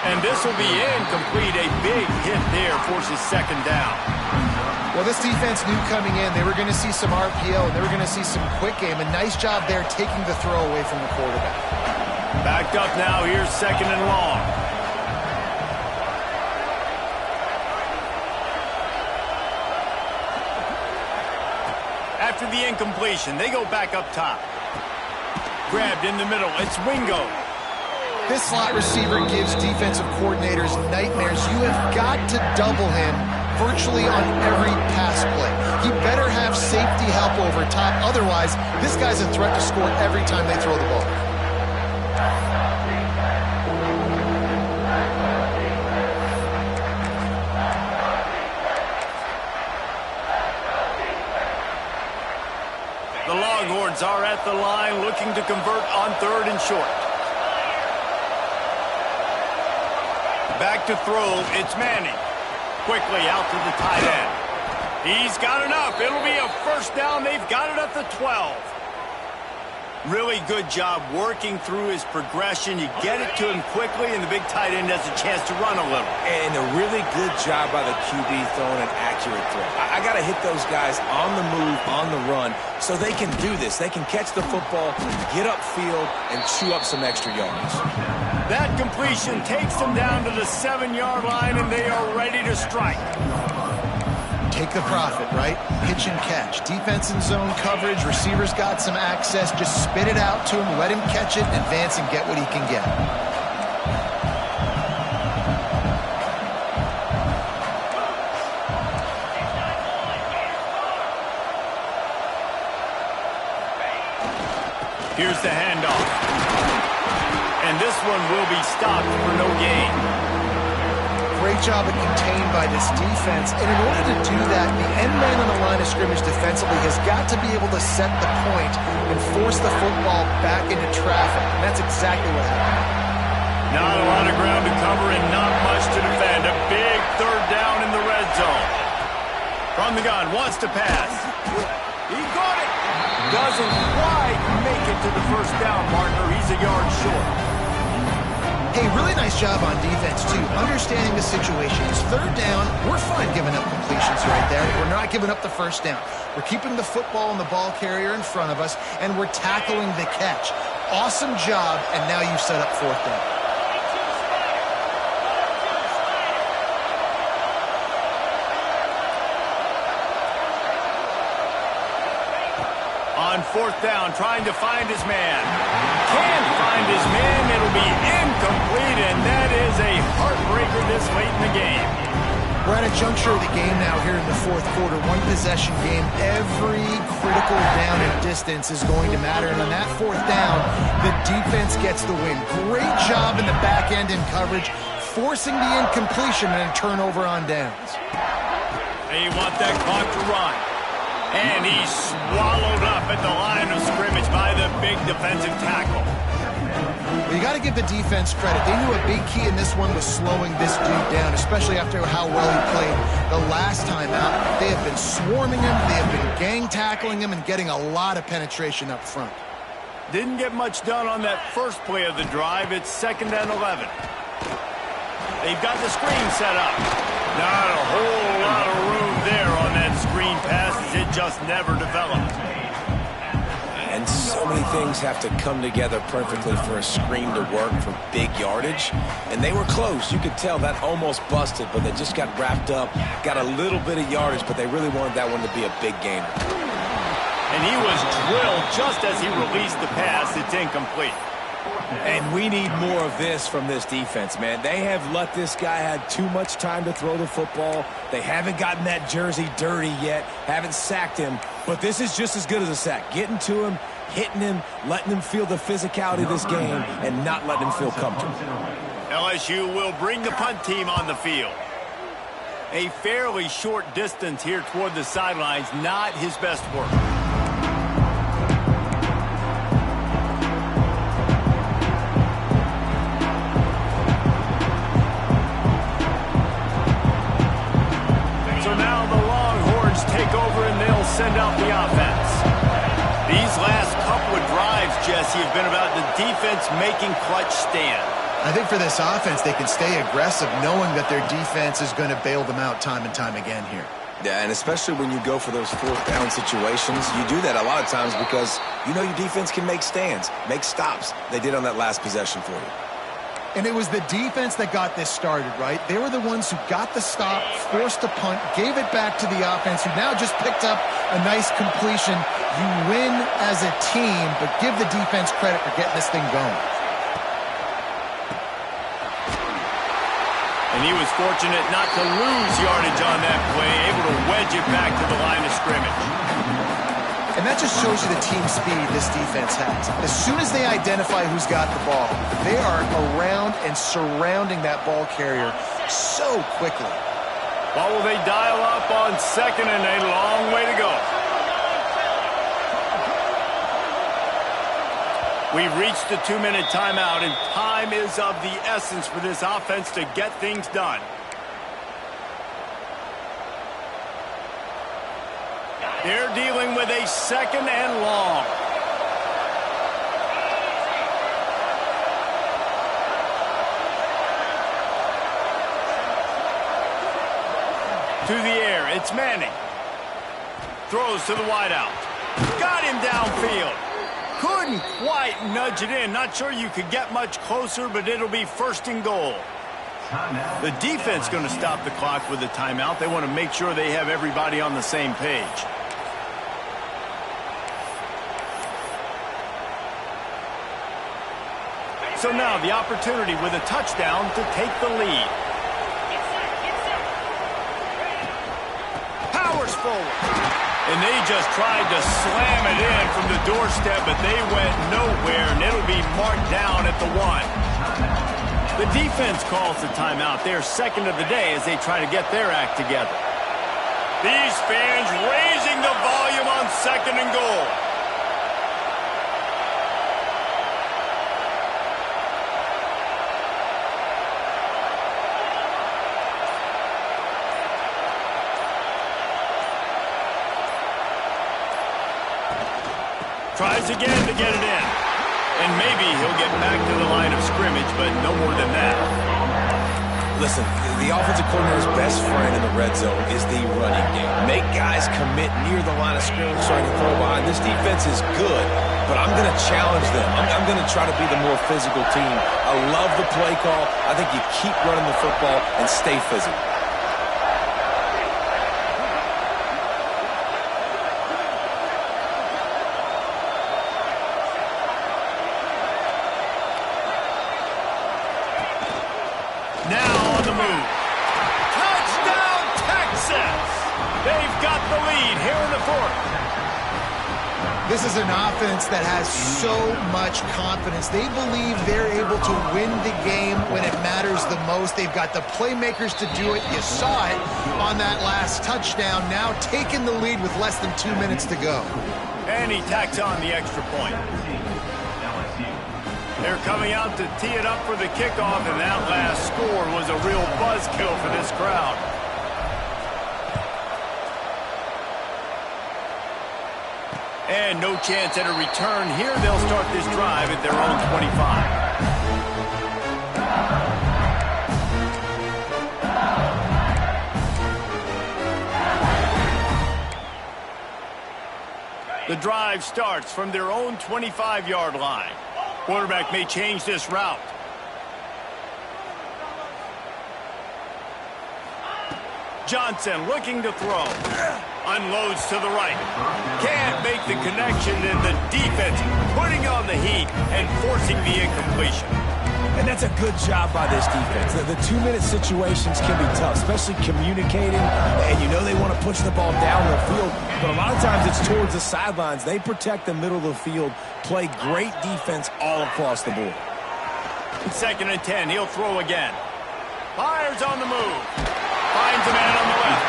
And this will be incomplete. A big hit there forces 2nd down. Well, this defense knew coming in they were going to see some RPO, and they were going to see some quick game. A nice job there taking the throw away from the quarterback. Backed up now. Here's 2nd and long. After the incompletion, they go back up top. Grabbed in the middle. It's Wingo. This slot receiver gives defensive coordinators nightmares. You have got to double him virtually on every pass play. He better have safety help over top. Otherwise, this guy's a threat to score every time they throw the ball. The Longhorns are at the line looking to convert on 3rd and short. Back to throw, it's Manning. Quickly out to the tight end. He's got enough. It'll be a first down. They've got it at the 12. Really good job working through his progression. You get it to him quickly, and the big tight end has a chance to run a little. And a really good job by the QB throwing an accurate throw. I got to hit those guys on the move, on the run, so they can do this. They can catch the football, get upfield, and chew up some extra yards. That completion takes them down to the 7-yard line, and they are ready to strike. Take the profit, right? Pitch and catch. Defense in zone coverage. Receivers got some access. Just spit it out to him. Let him catch it, advance, and get what he can get. Here's the handoff. And this one will be stopped for no gain. Great job of contained by this defense. And in order to do that, the end man on the line of scrimmage defensively has got to be able to set the point and force the football back into traffic. And that's exactly what happened. Not a lot of ground to cover and not much to defend. A big third down in the red zone. From the gun, wants to pass. He got it. Doesn't quite make it to the first down marker. He's a yard short. Hey, really nice job on defense, too. Understanding the situation. It's third down. We're fine giving up completions right there. We're not giving up the first down. We're keeping the football and the ball carrier in front of us, and we're tackling the catch. Awesome job, and now you've set up fourth down. On fourth down, trying to find his man. Can't find his man. It'll be incomplete, and that is a heartbreaker this late in the game. We're at a juncture of the game now here in the fourth quarter. One possession game. Every critical down and distance is going to matter. And on that fourth down, the defense gets the win. Great job in the back end in coverage, forcing the incompletion and a turnover on downs. They want that clock to run. And he's swallowed up at the line of scrimmage by the big defensive tackle. Well, you got to give the defense credit. They knew a big key in this one was slowing this dude down, especially after how well he played the last time out. They have been swarming him. They have been gang tackling him and getting a lot of penetration up front. Didn't get much done on that first play of the drive. It's 2nd and 11. They've got the screen set up. Not a whole lot of room there on that screen pass. It just never developed. And so many things have to come together perfectly for a screen to work for big yardage. And they were close. You could tell that almost busted, but they just got wrapped up, got a little bit of yardage, but they really wanted that one to be a big gainer. And he was drilled just as he released the pass. It's incomplete. And we need more of this from this defense, man. They have let this guy have too much time to throw the football. They haven't gotten that jersey dirty yet, haven't sacked him. But this is just as good as a sack. Getting to him, hitting him, letting him feel the physicality of this game, and not letting him feel comfortable. LSU will bring the punt team on the field. A fairly short distance here toward the sidelines, not his best work. Send out the offense. These last couple of drives, Jesse, have been about the defense making clutch stand. I think for this offense, they can stay aggressive knowing that their defense is going to bail them out time and time again here. Yeah, and especially when you go for those fourth down situations, you do that a lot of times because you know your defense can make stands, make stops. They did on that last possession for you. And it was the defense that got this started, right? They were the ones who got the stop, forced a punt, gave it back to the offense, who now just picked up a nice completion. You win as a team, but give the defense credit for getting this thing going. And he was fortunate not to lose yardage on that play, able to wedge it back to the line of scrimmage. And that just shows you the team speed this defense has. As soon as they identify who's got the ball, they are around and surrounding that ball carrier so quickly. What will they dial up on second and a long way to go? We've reached the 2-minute timeout, and time is of the essence for this offense to get things done. They're dealing with a 2nd and long. To the air, it's Manning. Throws to the wideout. Got him downfield. Couldn't quite nudge it in. Not sure you could get much closer, but it'll be 1st and goal. The defense going to stop the clock with a timeout. They want to make sure they have everybody on the same page. So now the opportunity with a touchdown to take the lead. Powers forward. And they just tried to slam it in from the doorstep, but they went nowhere, and it'll be marked down at the 1. The defense calls the timeout. They're 2nd of the day as they try to get their act together. These fans raising the volume on 2nd and goal. Tries again to get it in. And maybe he'll get back to the line of scrimmage, but no more than that. Listen, the offensive coordinator's best friend in the red zone is the running game. Make guys commit near the line of scrimmage so I can throw behind. This defense is good, but I'm going to challenge them. I'm going to try to be the more physical team. I love the play call. I think you keep running the football and stay physical. Now on the move. Touchdown, Texas! They've got the lead here in the 4th. This is an offense that has so much confidence. They believe they're able to win the game when it matters the most. They've got the playmakers to do it. You saw it on that last touchdown. Now taking the lead with less than 2 minutes to go. And he tacks on the extra point. They're coming out to tee it up for the kickoff, and that last score was a real buzzkill for this crowd. And no chance at a return here. They'll start this drive at their own 25. The drive starts from their own 25-yard line. Quarterback may change this route. Johnson looking to throw. Unloads to the right. Can't make the connection, and the defense putting on the heat and forcing the incompletion. And that's a good job by this defense. The 2-minute situations can be tough, especially communicating. And you know they want to push the ball down the field, but a lot of times it's towards the sidelines. They protect the middle of the field, play great defense all across the board. 2nd and 10, he'll throw again. Fires on the move. Finds a man on the left.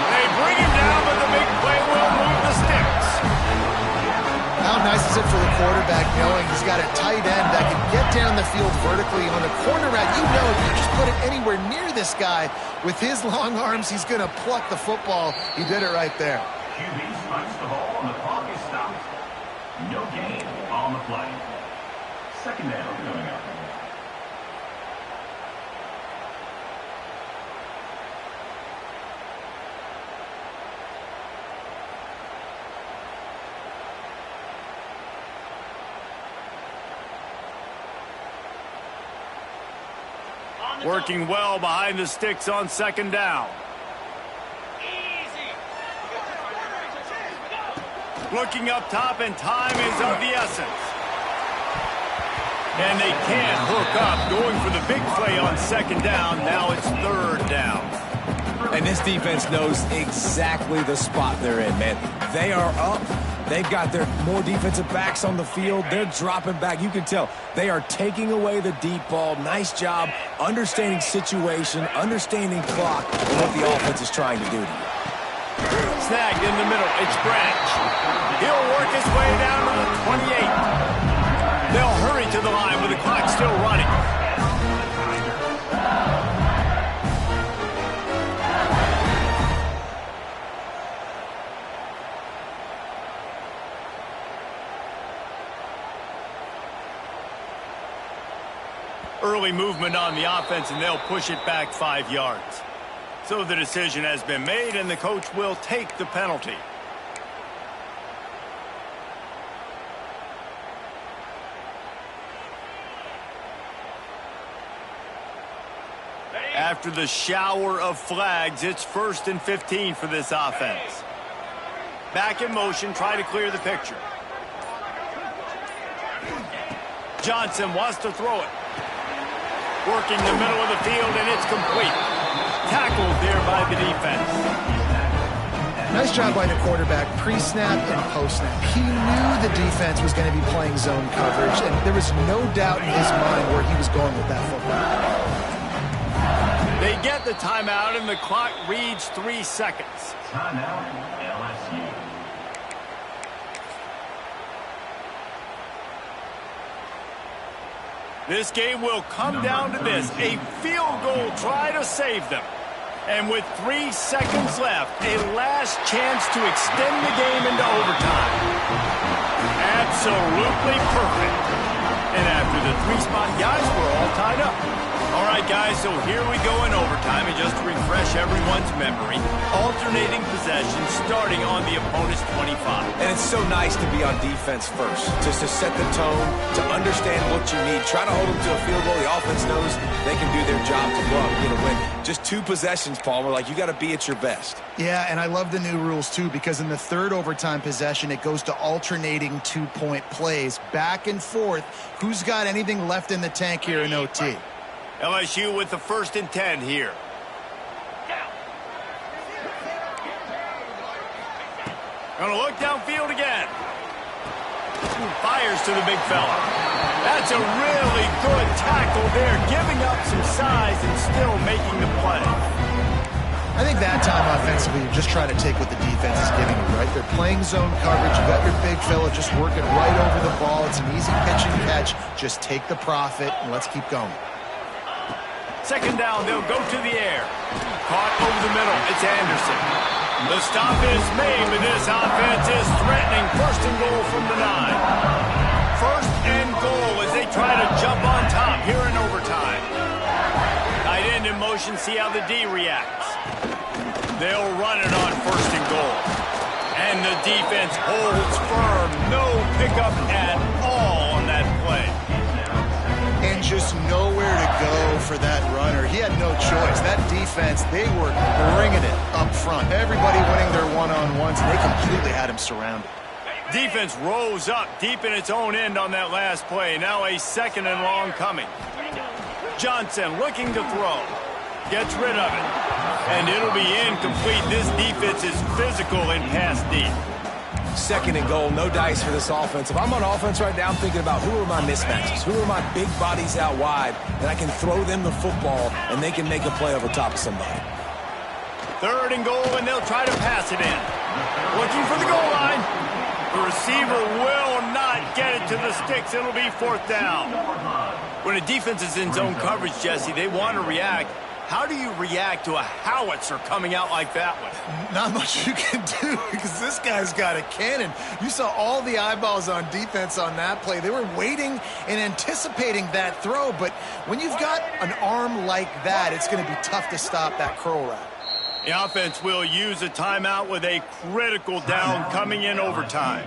They bring him down, but the big play will move the sticks. How nice is it for the quarterback knowing he's got a tight end that can get down the field vertically on a corner route? You know if you just put it anywhere near this guy with his long arms, he's going to pluck the football. He did it right there. QB strikes the ball and the clock is stopped. No gain on the play. 2nd down coming up. Working well behind the sticks on 2nd down. Looking up top, and time is of the essence. And they can't hook up. Going for the big play on 2nd down. Now it's 3rd down. And this defense knows exactly the spot they're in, man. They are up. They've got their more defensive backs on the field. They're dropping back. You can tell they are taking away the deep ball. Nice job understanding situation, understanding clock, and what the offense is trying to do to you. Snagged in the middle. It's Branch. He'll work his way down to the 28. Hurry to the line with the clock still running. Early movement on the offense, and they'll push it back 5 yards. So the decision has been made, and the coach will take the penalty. After the shower of flags, it's 1st and 15 for this offense. Back in motion, try to clear the picture. Johnson wants to throw it. Working the middle of the field, and it's complete. Tackled there by the defense. Nice job by the quarterback, pre-snap and post-snap. He knew the defense was going to be playing zone coverage, and there was no doubt in his mind where he was going with that football. They get the timeout, and the clock reads 3 seconds. Timeout, LSU. This game will come down to this, a field goal try to save them. And with 3 seconds left, a last chance to extend the game into overtime. Absolutely perfect. And after the 3-spot guys, we're all tied up. All right, guys, so here we go in overtime. And just to refresh everyone's memory, alternating possession starting on the opponent's 25. And it's so nice to be on defense first, just to set the tone, to understand what you need. Try to hold them to a field goal. The offense knows they can do their job to go out and get a win. Just 2 possessions, Palmer. Like, you got to be at your best. Yeah, and I love the new rules, too, because in the 3rd overtime possession, it goes to alternating 2-point plays, back and forth. Who's got anything left in the tank here in OT? LSU with the 1st and 10 here. Gonna look downfield again. Fires to the big fella. That's a really good tackle there, giving up some size and still making the play. I think that time offensively, you just try to take what the defense is giving you, right? They're playing zone coverage. You got your big fella just working right over the ball. It's an easy pitch and catch. Just take the profit, and let's keep going. 2nd down, they'll go to the air. Caught over the middle, it's Anderson. The stop is made, but this offense is threatening 1st and goal from the 9. 1st and goal as they try to jump on top here in overtime. Tight end in motion, see how the D reacts. They'll run it on 1st and goal. And the defense holds firm. No pickup at all on that play. And just nowhere to go for that runner. He had no choice. That defense, they were bringing it up front. Everybody winning their one-on-ones, and they completely had him surrounded. Defense rose up deep in its own end on that last play. Now a 2nd and long coming. Johnson looking to throw. Gets rid of it. And it'll be incomplete. This defense is physical in pass deep. 2nd and goal, no dice for this offense. If I'm on offense right now, I'm thinking about who are my mismatches, who are my big bodies out wide, and I can throw them the football, and they can make a play over top of somebody. 3rd and goal, and they'll try to pass it in. Looking for the goal line. The receiver will not get it to the sticks. It'll be 4th down. When a defense is in zone coverage, Jesse, they want to react. How do you react to a howitzer coming out like that one? Not much you can do because this guy's got a cannon. You saw all the eyeballs on defense on that play. They were waiting and anticipating that throw, but when you've got an arm like that, it's going to be tough to stop that curl route. The offense will use a timeout with a critical down coming in overtime.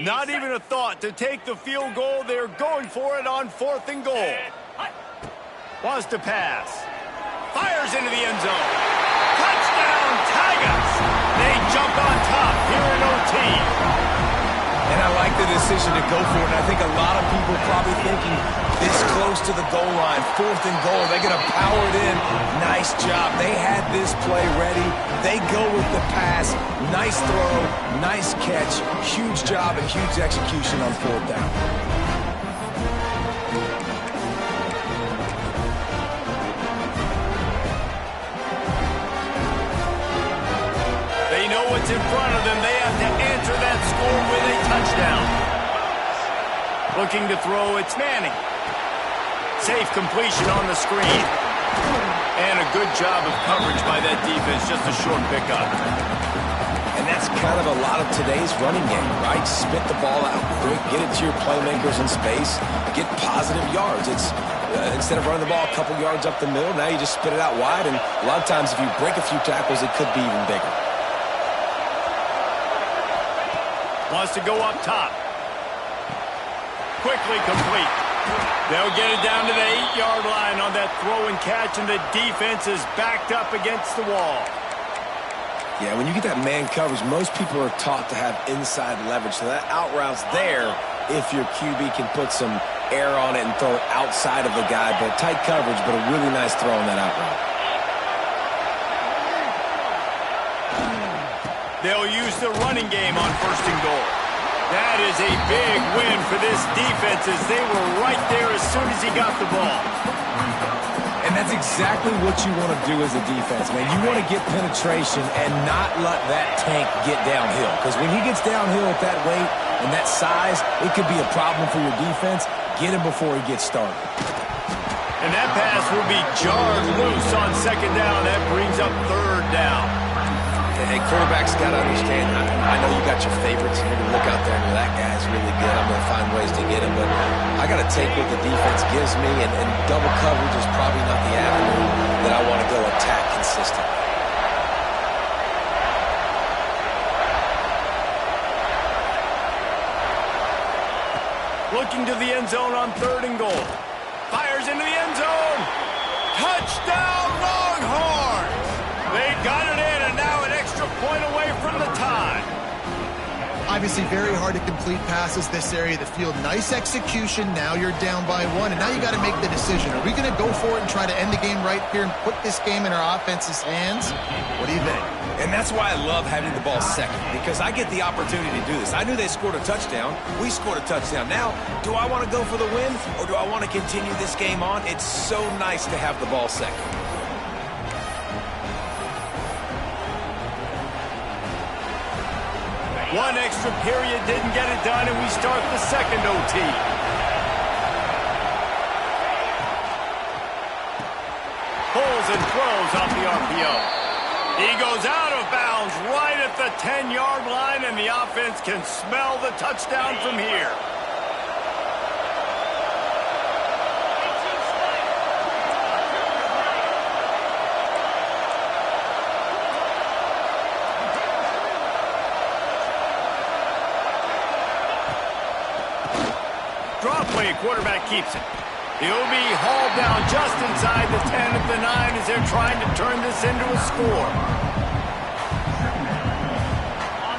Not even a thought to take the field goal. They're going for it on 4th and goal. Wants to pass. Fires into the end zone. Touchdown, Tigers! They jump on top here in OT. And I like the decision to go for it, and I think a lot of people probably thinking this close to the goal line, 4th and goal, they're going to power it in. Nice job. They had this play ready. They go with the pass. Nice throw, nice catch, huge job and huge execution on 4th down. They know what's in front of them. They have to answer that score with a touchdown. Looking to throw, it's Manning. Safe completion on the screen. And a good job of coverage by that defense, just a short pickup. And that's kind of a lot of today's running game, right? Spit the ball out quick, get it to your playmakers in space, get positive yards. It's instead of running the ball a couple yards up the middle, now you just spit it out wide, and a lot of times if you break a few tackles, it could be even bigger. Wants to go up top. Quickly complete. They'll get it down to the 8-yard line on that throw and catch, and the defense is backed up against the wall. Yeah, when you get that man coverage, most people are taught to have inside leverage, so that out route's there if your QB can put some air on it and throw it outside of the guy, but tight coverage, but a really nice throw on that out route. They'll use the running game on 1st and goal. That is a big win for this defense as they were right there as soon as he got the ball. And that's exactly what you want to do as a defense, man. You want to get penetration and not let that tank get downhill. Because when he gets downhill at that weight and that size, it could be a problem for your defense. Get him before he gets started. And that pass will be jarred loose on 2nd down. That brings up 3rd down. Hey, quarterbacks got to understand, I know you got your favorites, and you're going to look out there and that guy's really good. I'm going to find ways to get him, but I got to take what the defense gives me, and double coverage is probably not the avenue that I want to go attack consistently. Looking to the end zone on 3rd and goal. Fires into the end zone. Touchdown, Longhorns! They got it in, and now an extra point away from the tie. Obviously very hard to complete passes this area of the field. Nice execution. Now you're down by 1, and now you got to make the decision. Are we going to go for it and try to end the game right here and put this game in our offense's hands? What do you think? And that's why I love having the ball second, because I get the opportunity to do this. I knew they scored a touchdown. We scored a touchdown. Now, do I want to go for the win, or do I want to continue this game on? It's so nice to have the ball second. One extra period didn't get it done, and we start the 2nd OT. Pulls and throws off the RPO. He goes out of bounds right at the 10-yard line, and the offense can smell the touchdown from here. Draw play, quarterback keeps it. He'll be hauled down just inside the 10 at the 9 as they're trying to turn this into a score.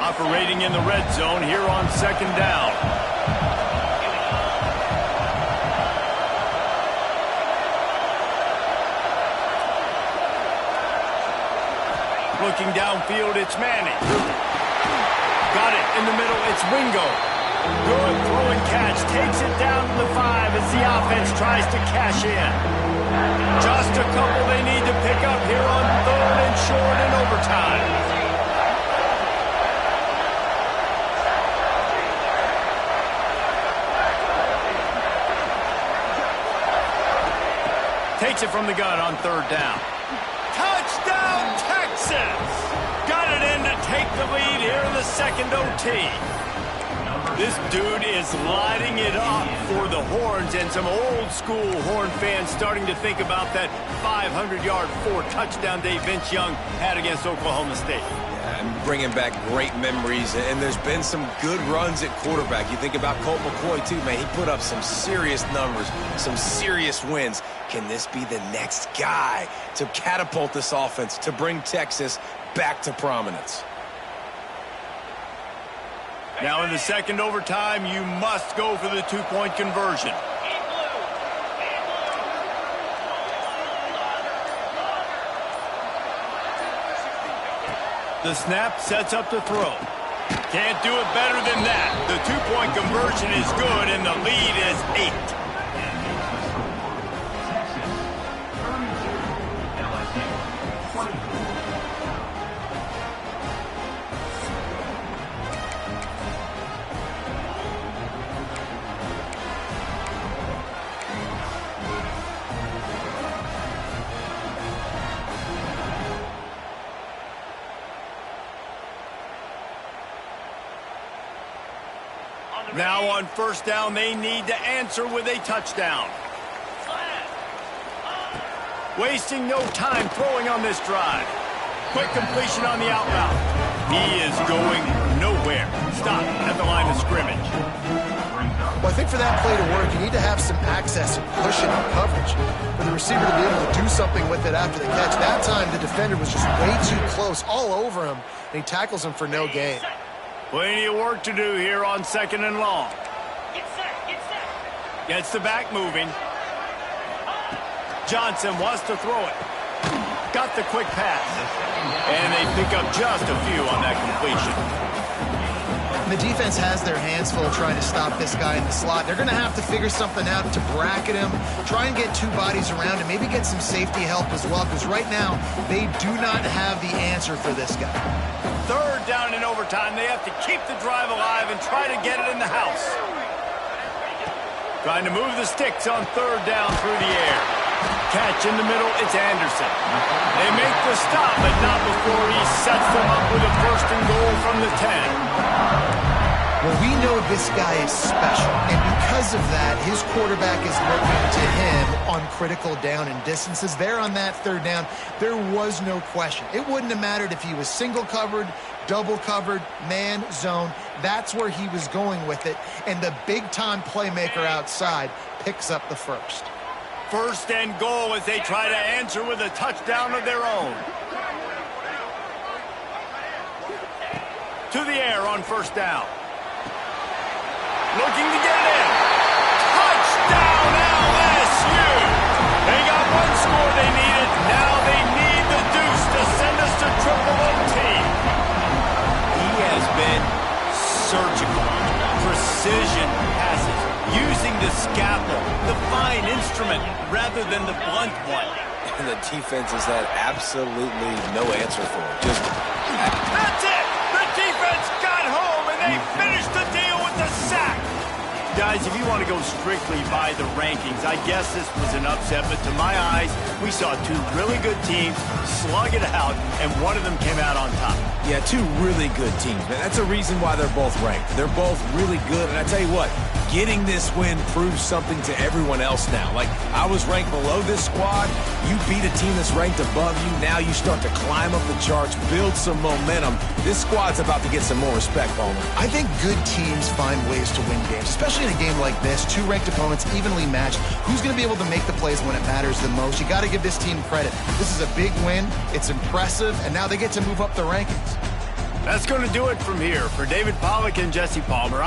Operating in the red zone here on 2nd down. Looking downfield, it's Manning. Got it in the middle, it's Ringo. Good throw and catch, takes it down to the 5 as the offense tries to cash in. Just a couple they need to pick up here on 3rd and short in overtime. Takes it from the gun on 3rd down. Touchdown, Texas! Got it in to take the lead here in the 2nd OT. This dude is lighting it up for the Horns, and some old-school Horn fans starting to think about that 500-yard, 4-touchdown day Vince Young had against Oklahoma State. Yeah, and bringing back great memories, and there's been some good runs at quarterback. You think about Colt McCoy, too, man. He put up some serious numbers, some serious wins. Can this be the next guy to catapult this offense, to bring Texas back to prominence? Now in the second overtime, you must go for the two-point conversion. The snap sets up the throw. Can't do it better than that. The two-point conversion is good, and the lead is 8. Texas 32, LSU 24. Now on first down, they need to answer with a touchdown. Wasting no time throwing on this drive. Quick completion on the out route. He is going nowhere. Stop at the line of scrimmage. Well, I think for that play to work, you need to have some access and pushing and coverage for the receiver to be able to do something with it after the catch. That time, the defender was just way too close, all over him, and he tackles him for no gain. Plenty of work to do here on second and long. Get set. Gets the back moving. Johnson wants to throw it. Got the quick pass. And they pick up just a few on that completion. The defense has their hands full trying to stop this guy in the slot. They're going to have to figure something out to bracket him, try and get two bodies around him, maybe get some safety help as well, because right now they do not have the answer for this guy. Third down in overtime. They have to keep the drive alive and try to get it in the house. Trying to move the sticks on third down through the air. Catch in the middle, it's Anderson. They make the stop, but not before he sets them up with a first and goal from the 10. Well, we know this guy is special, and because of that, his quarterback is looking to him on critical down and distances. There on that third down, there was no question. It wouldn't have mattered if he was single covered, double covered, man, zone. That's where he was going with it, and the big-time playmaker outside picks up the first. First and goal as they try to answer with a touchdown of their own. To the air on first down. Looking to get it in. Touchdown LSU! They got one score they needed. Now they need the deuce to send us to triple OT. He has been surgical. Precision passes. Using the scalpel, the fine instrument, rather than the blunt one. And the defense has had absolutely no answer for it. That's it! The defense got home, and they finished the deal with the sack. Guys, if you want to go strictly by the rankings, I guess this was an upset, but to my eyes, we saw two really good teams slug it out, and one of them came out on top. Yeah, two really good teams, man. That's a reason why they're both ranked. They're both really good, and I tell you what, getting this win proves something to everyone else now. Like, I was ranked below this squad. You beat a team that's ranked above you. Now you start to climb up the charts, build some momentum. This squad's about to get some more respect, Palmer. I think good teams find ways to win games, especially in a game like this. Two ranked opponents, evenly matched. Who's going to be able to make the plays when it matters the most? You got to give this team credit. This is a big win. It's impressive, and now they get to move up the rankings. That's going to do it from here. For David Pollack and Jesse Palmer,